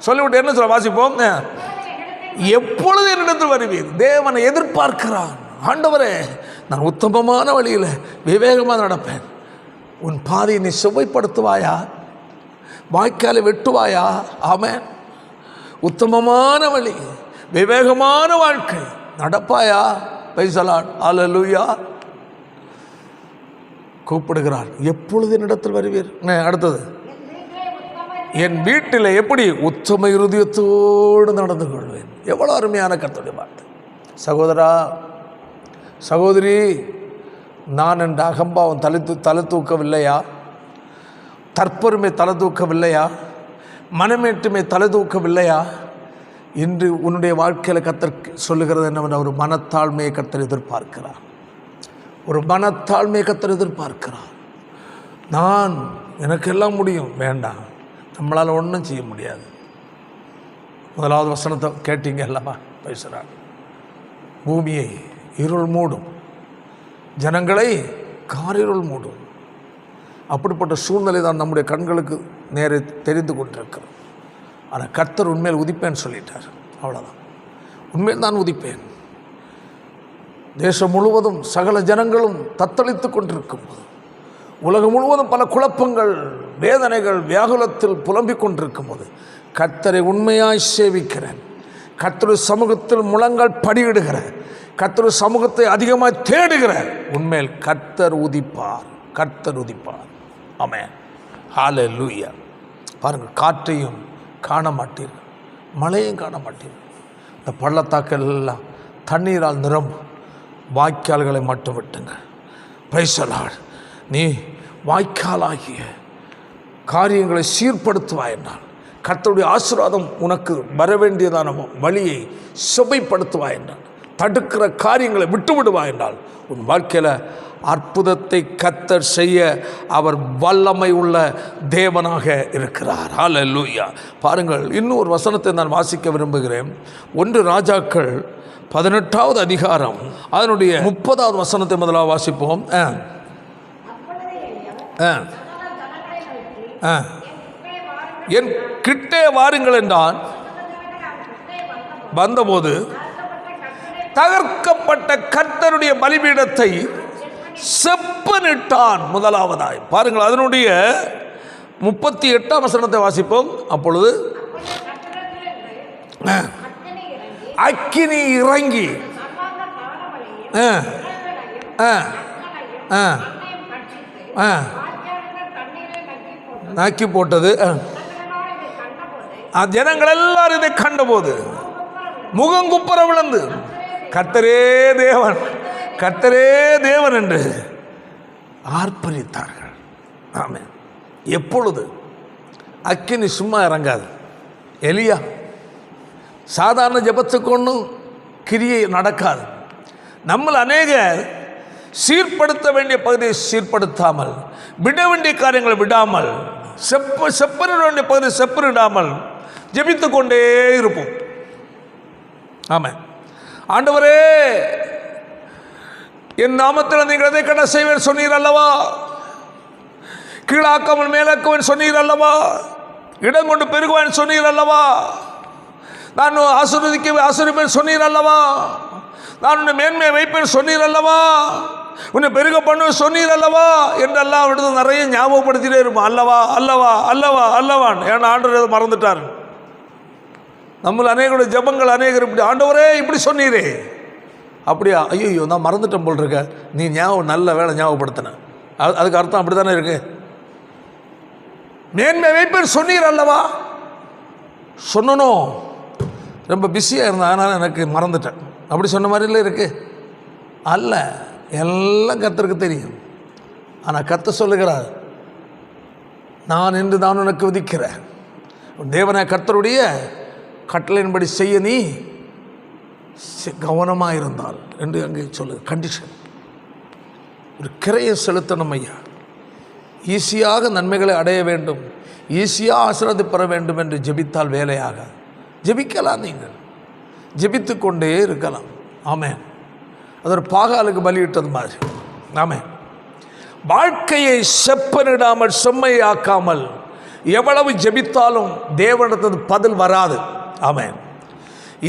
சொல்லிவிட்டு என்ன சொல்ல வாசிப்போம், எப்பொழுது என்னிடத்தில் வருவீர்? தேவனை எதிர்பார்க்கிறான். ஆண்டவரே நான் உத்தமமான வழியில் விவேகமாக நடப்பேன். உன் பாதையை நீ சுவைப்படுத்துவாயா? வாய்க்காலை வெட்டுவாயா? ஆமென். உத்தமமான வழி, விவேகமான வாழ்க்கை நடப்பாயா? பிரைஸ் தி லார்ட், ஹல்லேலூயா. கூப்பிடுகிறார், எப்பொழுது என்னிடத்தில் வருவீர்? அடுத்தது, என் வீட்டில் எப்படி உத்தம இருதயத்தோடு நடந்து கொள்வேன். எவ்வளோ அருமையான கர்த்தருடைய வார்த்தை. சகோதரா சகோதரி, நான் என்ற அகம்பாவம் தலை தூக்கவில்லையா? தற்பெருமை தலை தூக்கவில்லையா? மனமேட்டுமை தலை தூக்கவில்லையா? இன்று உன்னுடைய வாழ்க்கையில் கர்த்தர் சொல்லுகிறது என்னவென்றால், ஒரு மனத்தாழ்மையை கர்த்தர் எதிர்பார்க்கிறார். ஒரு மனத்தாழ்மையை கர்த்தர் எதிர்பார்க்கிறார். நான் எனக்கு எல்லாம் முடியும், வேண்டாம், நம்மளால் ஒன்றும் செய்ய முடியாது. முதலாவது வசனத்தை கேட்டீங்க அல்லவா? பேசுகிறார், பூமியை இருள் மூடும், ஜனங்களை காரிருள் மூடும். அப்படிப்பட்ட சூழ்நிலை தான் நம்முடைய கண்களுக்கு நேரே தெரிந்து கொண்டிருக்கிறோம். ஆனால் கர்த்தர் உண்மையில் உதிப்பேன்னு சொல்லிட்டார். அவ்வளோதான், உண்மையில் தான் உதிப்பேன். தேசம் முழுவதும் சகல ஜனங்களும் தத்தளித்து கொண்டிருக்கும் போது, உலகம் முழுவதும் பல குழப்பங்கள், வேதனைகள், வியாகுலத்தில் புலம்பிக் கொண்டிருக்கும் போது, கர்த்தரை உண்மையாய் சேவிக்கிறேன், கர்த்தருடைய சமூகத்தில் முழங்கால் படியிடுகிற, கர்த்தருடைய சமூகத்தை அதிகமாக தேடுகிற, உண்மையில் கர்த்தர் உதிப்பார், கர்த்தர் உதிப்பார். ஆமென், ஹல்லேலூயா. பாருங்கள், காற்றையும் காண மாட்டீர்கள், மழையும் காண மாட்டீர்கள். இந்த பள்ளத்தாக்கள் எல்லாம் தண்ணீரால் நிரம்பும். வாய்க்கால்களை மட்டும் விட்டுங்க. Price the Lord. நீ வாய்க்காலாகிய காரியங்களை சீர்படுத்துவாய் என்றால், கர்த்தருடைய ஆசீர்வாதம் உனக்கு வர வேண்டியதான வழியை செவ்வைப்படுத்துவாய் என்றால், தடுக்கிற காரியங்களை விட்டுவிடுவாய் என்றால், உன் வாழ்க்கையில் அற்புதத்தை கர்த்தர் செய்ய அவர் வல்லமை உள்ள தேவனாக இருக்கிறார். ஹல்லேலூயா. பாருங்கள், இன்னொரு வசனத்தை நான் வாசிக்க விரும்புகிறேன். 1 ராஜாக்கள் 18வது அதிகாரம் அதனுடைய 30வது வசனத்தை முதலாக வாசிப்போம். என் கிட்டே வாருங்கள் என்றான். வந்தபோது தகர்க்கப்பட்ட கர்த்தருடைய பலிபீடத்தை செப்பனிட்டான். முதலாவதாய் பாருங்கள், அதனுடைய 38ஆம் வசனத்தை வாசிப்போம். அப்பொழுது அக்கினி இறங்கி நாக்கி போட்டது. ஜனங்கள் எல்லாரும் இதை கண்டபோது முகங்குப்புற விழுந்து, கர்த்தரே தேவன், கர்த்தரே தேவன் என்று ஆர்ப்பரித்தார்கள். ஆமென். எப்பொழுது? அக்கினி சும்மா இறங்காது. எலியா சாதாரண ஜெபத்துக்கு ஒன்றும் கிரியை நடக்காது. நம்மள அநேக சீர்படுத்த வேண்டிய பகுதியை சீர்படுத்தாமல், விட வேண்டிய காரியங்களை விடாமல், செப்பனிட வேண்டிய பகுதியை செப்பனிடாமல் ஜெபித்து கொண்டே இருப்போம். ஆமாம். ஆண்டவரே, என் நாமத்தில் நீங்கள் எதை கண்ட செய்வேன் சொன்னீர் அல்லவா? கீழாக்காமல் மேலாக்குவேன் சொன்னீர் அல்லவா? இடம் கொண்டு பெருகுவேன் சொன்னீர் அல்லவா? நான் ஆசீர்வதிப்பேன் சொன்னீர் அல்லவா? நான் உன்னை மேன்மையை வைப்பேன் சொன்னீர் அல்லவா? உன்னை பெருக பண்ணுவேன் சொன்னீர் அல்லவா? என்றெல்லாம் விடுத்து நிறைய ஞாபகப்படுத்திட்டே இருப்போம். அல்லவா அல்லவா அல்லவா அல்லவான். ஏன்னா ஆண்டவர் மறந்துட்டார். நம்மள அநேகருடைய ஜபங்கள் அநேகர் இப்படி, ஆண்டவரே இப்படி சொன்னீரே, அப்படியா? ஐயோ நான் மறந்துட்டேன் போல் இருக்க. நீ நல்ல வேலை ஞாபகப்படுத்தின. அதுக்கு அர்த்தம் அப்படி தானே இருக்கு. மேன்மை வைப்பேன் சொன்னீர் அல்லவா? சொன்னனும் ரொம்ப பிஸியாக இருந்தேன், அதனால் எனக்கு மறந்துட்டேன். அப்படி சொன்ன மாதிரில இருக்கு அல்ல. எல்லாம் கர்த்தருக்கு தெரியும். ஆனால் கர்த்தர் சொல்லுகிறார், நான் என்று தான் உனக்கு விதிக்கிறேன். தேவனை கர்த்தருடைய கட்டளையின்படி செய்ய நீ கவனமாக இருந்தால் என்று அங்கே சொல்லு கண்டிஷன். ஒரு கிரையை செலுத்தணும் ஐயா. ஈஸியாக நன்மைகளை அடைய வேண்டும், ஈஸியாக ஆசீர்வாதத்தை பெற வேண்டும் என்று ஜெபித்தால் வேலையாக ஜெபிக்கலாம். நீங்கள் ஜெபித்து கொண்டே இருக்கலாம். ஆமென். அது ஒரு பாகாலுக்கு பலியிட்டது மாதிரி. ஆமென். வாழ்க்கையை செப்பனிடாமல் செம்மையாக்காமல் எவ்வளவு ஜெபித்தாலும் தேவனிடத்து பதில் வராது. ஆமென்.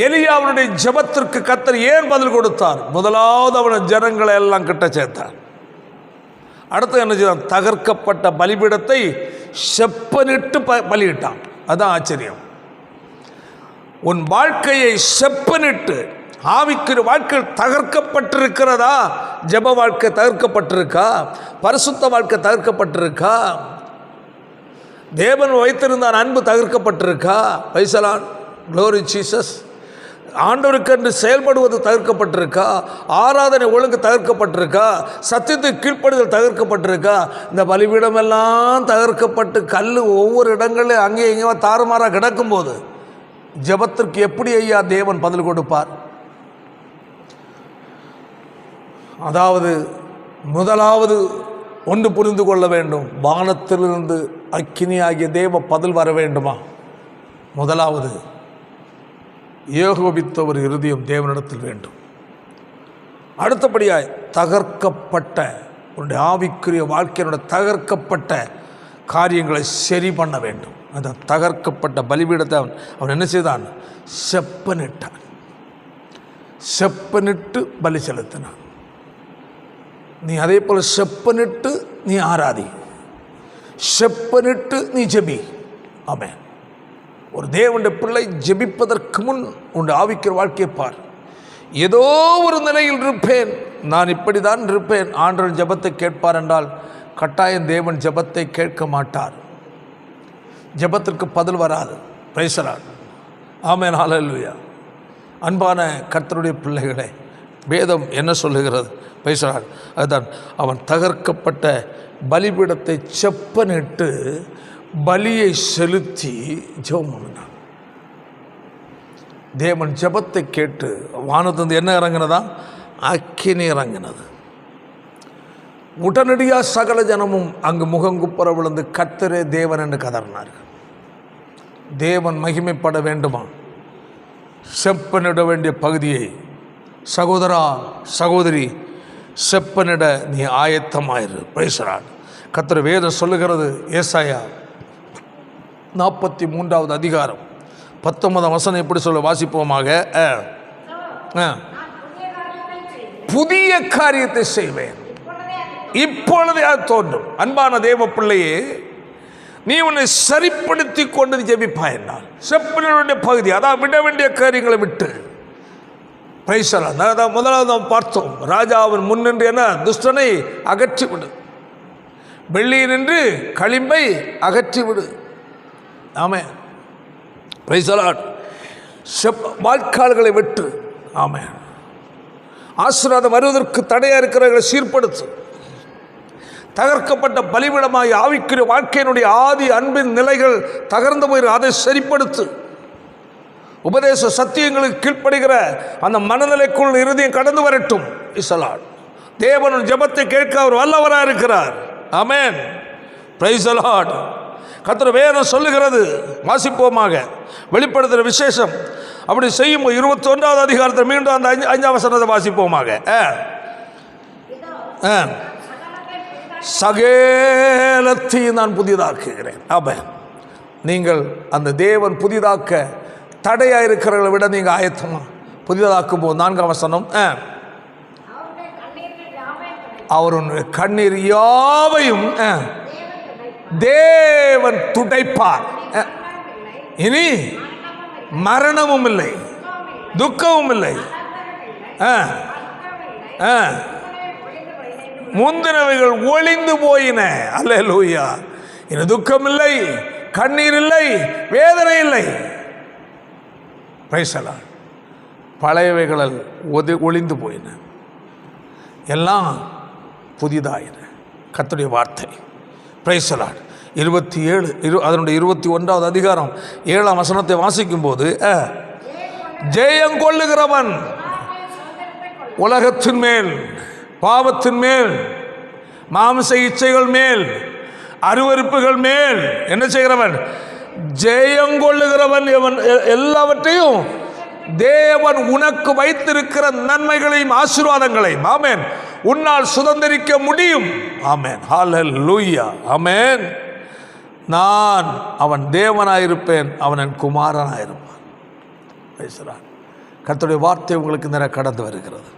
எலியாவுடைய ஜெபத்திற்கு கர்த்தர் ஏன் பதில் கொடுத்தார்? முதலாவது அவன ஜனங்களை எல்லாம் கிட்ட சேர்த்தார். அடுத்து என்ன செய்தான்? தகர்க்கப்பட்ட பலிபீடத்தை செப்பனிட்டு பலியிட்டான். அதுதான் ஆச்சரியம். உன் வாழ்க்கையை செப்பனிட்டு, ஆவிக்குரிய வாழ்க்கை தகர்க்கப்பட்டிருக்கிறதா? ஜெப வாழ்க்கை தகர்க்கப்பட்டிருக்கா? பரிசுத்த வாழ்க்கை தகர்க்கப்பட்டிருக்கா? தேவன் வைத்திருந்தான் அன்பு தகர்க்கப்பட்டிருக்கா? பைசலான் க்ளோரி ஜீசஸ். ஆண்டவருக்கு என்று செயல்படுவது தகர்க்கப்பட்டிருக்கா? ஆராதனை ஒழுங்கு தகர்க்கப்பட்டிருக்கா? சத்தியத்துக்கு கீழ்ப்படுதல் தகர்க்கப்பட்டிருக்கா? இந்த பலிபீடமெல்லாம் தகர்க்கப்பட்டு கல் ஒவ்வொரு இடங்களிலும் அங்கேயும் இங்கேயும் தாறுமாறாக கிடக்கும்போது ஜெபத்திற்கு எப்படி ஐயா தேவன் பதில் கொடுப்பார்? அதாவது முதலாவது ஒன்று புரிந்து கொள்ள வேண்டும், வானத்திலிருந்து அக்கினி ஆகிய தேவ பதில் வர வேண்டுமா? முதலாவது ஏகோபித்த ஒரு இருதயம் தேவனிடத்தில் வேண்டும். அடுத்தபடியாய் தகர்க்கப்பட்ட உன்னுடைய ஆவிக்குரிய வாழ்க்கையினுடைய தகர்க்கப்பட்ட காரியங்களை சரி பண்ண வேண்டும். அந்த தகர்க்கப்பட்ட பலிபீடத்தை அவன் என்ன செய்தான்? செப்பனிட்டான். செப்பனிட்டு பலி செலுத்தினான். நீ அதே போல் செப்பனிட்டு நீ ஆராதி, செப்பனிட்டு நீ ஜெபி. ஆமென். ஒரு தேவனுடைய பிள்ளை ஜெபிப்பதற்கு முன் உன்னுடைய ஆவிக்கிற வாழ்க்கையை பார். ஏதோ ஒரு நிலையில் இருப்பேன், நான் இப்படி தான் இருப்பேன், ஆண்டவர் ஜெபத்தை கேட்பார் என்றால் கட்டாயம் தேவன் ஜெபத்தை கேட்க மாட்டார். ஜெபத்திற்கு பதில் வராது. Praise the Lord. Amen. Hallelujah. அன்பான கர்த்தருடைய பிள்ளைகளே, வேதம் என்ன சொல்லுகிறது? Praise the Lord. அதுதான் அவன் தகர்க்கப்பட்ட பலிபீடத்தை செப்பனிட்டு பலியை செலுத்தி ஜெபம் பண்ணினான். தேவன் ஜெபத்தை கேட்டு வானத்திலிருந்து என்ன இறங்கினதா? அக்கினி இறங்கினது. உடனடியாக சகல ஜனமும் அங்கு முகங்குப்புற விழுந்து கர்த்தரே தேவன் என்று கதறினார்கள். தேவன் மகிமைப்பட வேண்டுமா? செப்பனிட வேண்டிய பகுதியை சகோதரா சகோதரி செப்பனிட நீ ஆயத்தமாயிரு. Price the Lord. கர்த்தர் வேதம் சொல்லுகிறது. ஏசாயா 43வது அதிகாரம் 19ஆம் வசனம் எப்படி சொல்ல? வாசிப்போமாக. புதிய காரியத்தை செய்வேன், இப்பொழுதே அது தோன்றும். அன்பான தேவ பிள்ளையே, நீ உன்னை சரிப்படுத்தி கொண்டு ஜெபிப்பாய் என்றால் செப்பனினுடைய பகுதி, அதான் விட வேண்டிய காரியங்களை விட்டு. Price the Lord. அதான் முதலாவது நாம் பார்த்தோம். ராஜாவின் முன்னின்று என்ன? துஷ்டனை அகற்றிவிடு, வெள்ளியினின்று களிம்பை அகற்றிவிடு. ஆமென். Praise the Lord. வாய்க்கால்களை வெட்டு. ஆமென். ஆசீர்வாதம் வருவதற்கு தடையாக இருக்கிறவர்களை சீர்படுத்து. தகர்க்கப்பட்ட பலிபீடமாய் ஆவிக்குரிய வாழ்க்கையினுடைய ஆதி அன்பின் நிலைகள் தகர்ந்து போயிரு, அதை சரிப்படுத்து. உபதேச சத்தியங்களுக்கு கீழ்ப்படுகிற அந்த மனநிலைக்குள் இருதயம் கடந்து வரட்டும். Praise the Lord. தேவன் ஜெபத்தை கேட்க அவர் வல்லவராக இருக்கிறார். ஆமென். Praise the Lord. கர்த்தர் வேதம் சொல்லுகிறது. வாசிப்போமாக. வெளிப்படுத்துகிற விசேஷம் அப்படி செய்யும் 21வது அதிகாரத்தில் மீண்டும் அந்த 5ஆம் வசனத்தை வாசிப்போமாக. சகலத்தையும் நான் புதிதாக்குகிறேன். ஆமென். நீங்கள் அந்த தேவன் புதிதாக்க தடையாக இருக்கிறவர்களை விட நீங்கள் ஆயத்தமா? புதிதாக்கும் போது 4ஆம் வசனம், அவருடைய கண்ணீர் யாவையும் தேவன் துடைப்பார். இனி மரணமும் இல்லை, துக்கமும் இல்லை, முந்தினவைகள் ஒளிந்து போயின. அல்லேலூயா. இனி துக்கம் இல்லை, கண்ணீர் இல்லை, வேதனை இல்லை. Price the Lord. பழையவைகள் ஒளிந்து போயின, எல்லாம் புதிதாயின. கர்த்தருடைய வார்த்தை. Price the Lord. 27 அதனுடைய 21வது அதிகாரம் 7ஆம் வசனத்தை வாசிக்கும் போது, ஜெயம் கொள்ளுகிறவன் உலகத்தின் மேல், பாவத்தின் மேல், மாம்ச இச்சைகள் மேல், அருவருப்புகள் மேல் என்ன செய்கிறவன்? ஜெயங்கொள்ளுகிறவன். எல்லாவற்றையும் தேவன் உனக்கு வைத்திருக்கிற நன்மைகளையும் ஆசீர்வாதங்களையும் ஆமென் உன்னால் சுதந்திரிக்க முடியும். ஆமென், ஹல்லேலூயா, ஆமென். நான் அவன் தேவனாயிருப்பேன், அவன் என் குமாரனாயிருப்பான். பேசுகிறான். கர்த்தருடைய வார்த்தை உங்களுக்கு நிறைய கடந்து வருகிறது.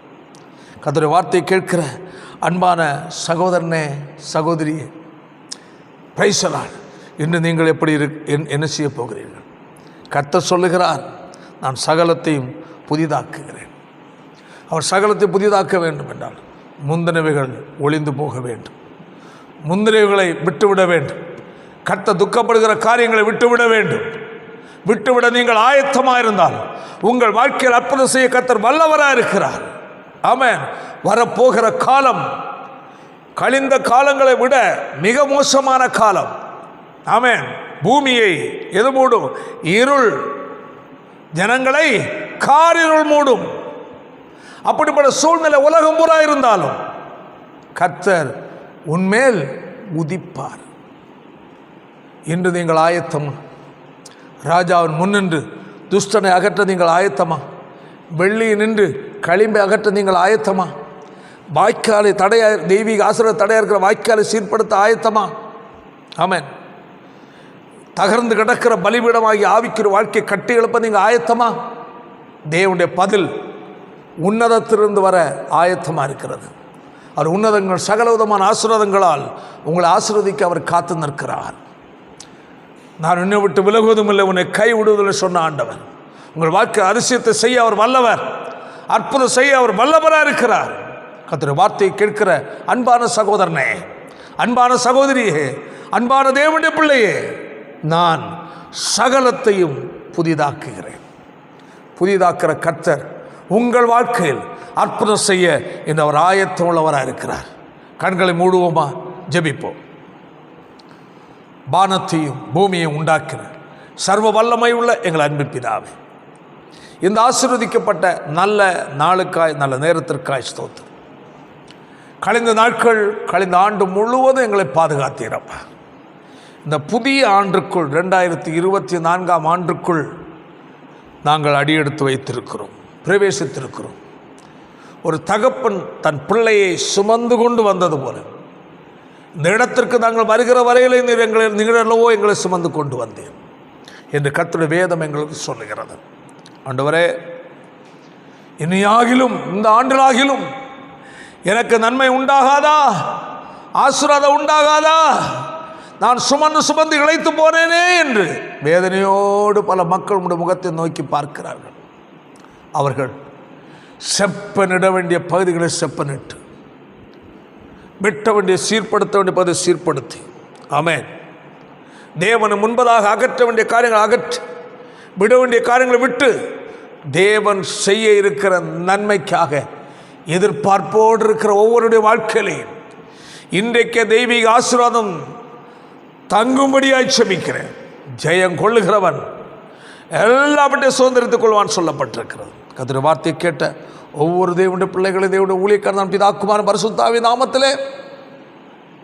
கர்த்தருடைய வார்த்தையை கேட்கிற அன்பான சகோதரனே, சகோதரியே, பேசலாம். இன்று நீங்கள் எப்படி என்ன செய்ய போகிறீர்கள்? கர்த்தர் சொல்லுகிறார், நான் சகலத்தையும் புதிதாக்குகிறேன். அவர் சகலத்தை புதிதாக்க வேண்டும் என்றால் முந்தினவைகள் ஒளிந்து போக வேண்டும், முந்தினவைகளை விட்டுவிட வேண்டும். கர்த்தர் துக்கப்படுகிற காரியங்களை விட்டுவிட வேண்டும். விட்டுவிட நீங்கள் ஆயத்தமாக இருந்தால் உங்கள் வாழ்க்கையில் அற்புதம் செய்ய கர்த்தர் வல்லவராக இருக்கிறார். ஆமென். வரப்போகிற காலம் கழிந்த காலங்களை விட மிக மோசமான காலம். ஆமென். பூமியை எது மூடும்? இருள். ஜனங்களை காரிருள் மூடும். அப்படிப்பட்ட சூழ்நிலை உலகம் பூரா இருந்தாலும் கர்த்தர் உன்மேல் உதிப்பார். இன்று நீங்கள் ஆயத்தமா? ராஜாவின் முன்னின்று துஷ்டனை அகற்ற நீங்கள் ஆயத்தமா? வெள்ளியை நின்று களிம்பை அகற்ற நீங்கள் ஆயத்தமா? வாய்க்காலை தடையா, தெய்வீக ஆசீர்வாத தடையாக இருக்கிற வாய்க்காலை சீர்படுத்த ஆயத்தமா? ஆமென். தகர்ந்து கிடக்கிற பலிபீடமாகி ஆவிக்கிற வாழ்க்கை கட்டி எழுப்ப நீங்கள் ஆயத்தமா? தேவனுடைய பதில் உன்னதத்திலிருந்து வர ஆயத்தமாக இருக்கிறது. அவர் உன்னதங்கள் சகல விதமான ஆசீர்வாதங்களால் உங்களை ஆசீர்வதிக்க அவர் காத்து நிற்கிறார். நான் உன்னை விட்டு விலகுவதும் இல்லை, உன்னை கை விடுவதில்லை சொன்ன ஆண்டவர். உங்கள் வாழ்க்கை அதிசயத்தை செய்ய அவர் வல்லவர், அற்புதம் செய்ய அவர் வல்லவராக இருக்கிறார். கர்த்தருடைய வார்த்தையை கேட்கிற அன்பான சகோதரனே, அன்பான சகோதரியே, அன்பான தேவனுடைய பிள்ளையே, நான் சகலத்தையும் புதிதாக்குகிறேன். புதிதாக்குற கர்த்தர் உங்கள் வாழ்க்கையில் அற்புதம் செய்ய இந்த அவர் ஆயத்தம் உள்ளவராக இருக்கிறார். கண்களை மூடுவோமா? ஜெபிப்போம். வானத்தையும் பூமியையும் உண்டாக்கின சர்வ வல்லமை உள்ள எங்கள் அன்பின் பிதாவே, இந்த ஆசீர்வதிக்கப்பட்ட நல்ல நாளுக்காய், நல்ல நேரத்திற்காய் ஸ்தோத்திரம். கழிந்த நாட்கள், கழிந்த ஆண்டு முழுவதும் எங்களை பாதுகாத்தீரப்பா. இந்த புதிய ஆண்டுக்குள் 2024ஆம் ஆண்டுக்குள் நாங்கள் அடியெடுத்து வைத்திருக்கிறோம், பிரவேசித்திருக்கிறோம். ஒரு தகப்பன் தன் பிள்ளையை சுமந்து கொண்டு வந்தது போல இந்த இடத்திற்கு நாங்கள் வருகிற வரையிலே நீங்கள் அல்லவோ எங்களை சுமந்து கொண்டு வந்தேன் என்று கர்த்தருடைய வேதம் எங்களுக்கு சொல்லுகிறது. ஆண்டவரே, இனியாகிலும் இந்த ஆண்டிலாகிலும் எனக்கு நன்மை உண்டாகாதா? ஆசீர்வாதம் உண்டாகாதா? நான் சுமந்து இழைத்து போனேனே என்று வேதனையோடு பல மக்கள் உடைய முகத்தை நோக்கி பார்க்கிறார்கள். அவர்கள் செப்பனிட வேண்டிய பகுதிகளை செப்பனிட்டு, வெட்ட வேண்டிய சீர்படுத்த வேண்டிய பகுதியை சீர்படுத்தி, ஆமென், தேவனை முன்பதாக அகற்ற வேண்டிய காரியங்களை அகற்றி, விட வேண்டிய காரியங்களை விட்டு, தேவன் செய்ய இருக்கிற நன்மைக்காக எதிர்பார்ப்போடு இருக்கிற ஒவ்வொருடைய வாழ்க்கையிலையும் இன்றைக்கு தெய்வீக ஆசீர்வாதம் தங்கும்படியாய் செபிக்கிறேன். ஜெயம் கொள்ளுகிறவன் எல்லாவற்றையும் சுதந்திரித்துக் கொள்வான் சொல்லப்பட்டிருக்கிறது. கர்த்தருடைய வார்த்தையை கேட்ட ஒவ்வொரு தேவனுடைய பிள்ளைகளை, தேவனுடைய ஊழியக்காரன் பிதாக்குமாரன் பரிசுத்த ஆவியின் நாமத்திலே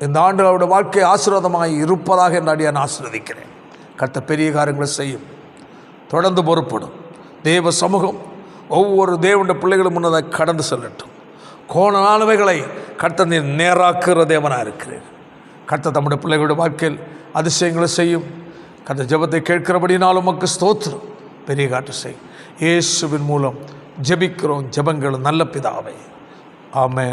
இந்த ஆண்டு அவருடைய வாழ்க்கை ஆசீர்வாதமாய் இருப்பதாக என்று அடியான் ஆசீர்வதிக்கிறேன். கர்த்தர் பெரிய காரியங்களை செய்யும், தொடர்ந்து பொறுப்படும். தேவ சமூகம் ஒவ்வொரு தேவனுடைய பிள்ளைகளும் முன்னதாக கடந்து செல்லட்டும். கோணானவைகளை கர்த்தர் நீர் நேராக்குகிற தேவனாக இருக்கிறேன். கர்த்தர் தம்முடைய பிள்ளைகளுடைய வாழ்க்கையில் அதிசயங்களை செய்யும். கர்த்தர் ஜெபத்தை கேட்கிறபடினாலும் உமக்கு ஸ்தோத்திரம். பெரிய காட்டு செய். இயேசுவின் மூலம் ஜெபிக்கிறோம் ஜெபங்கள் நல்ல பிதாவே, ஆமென்.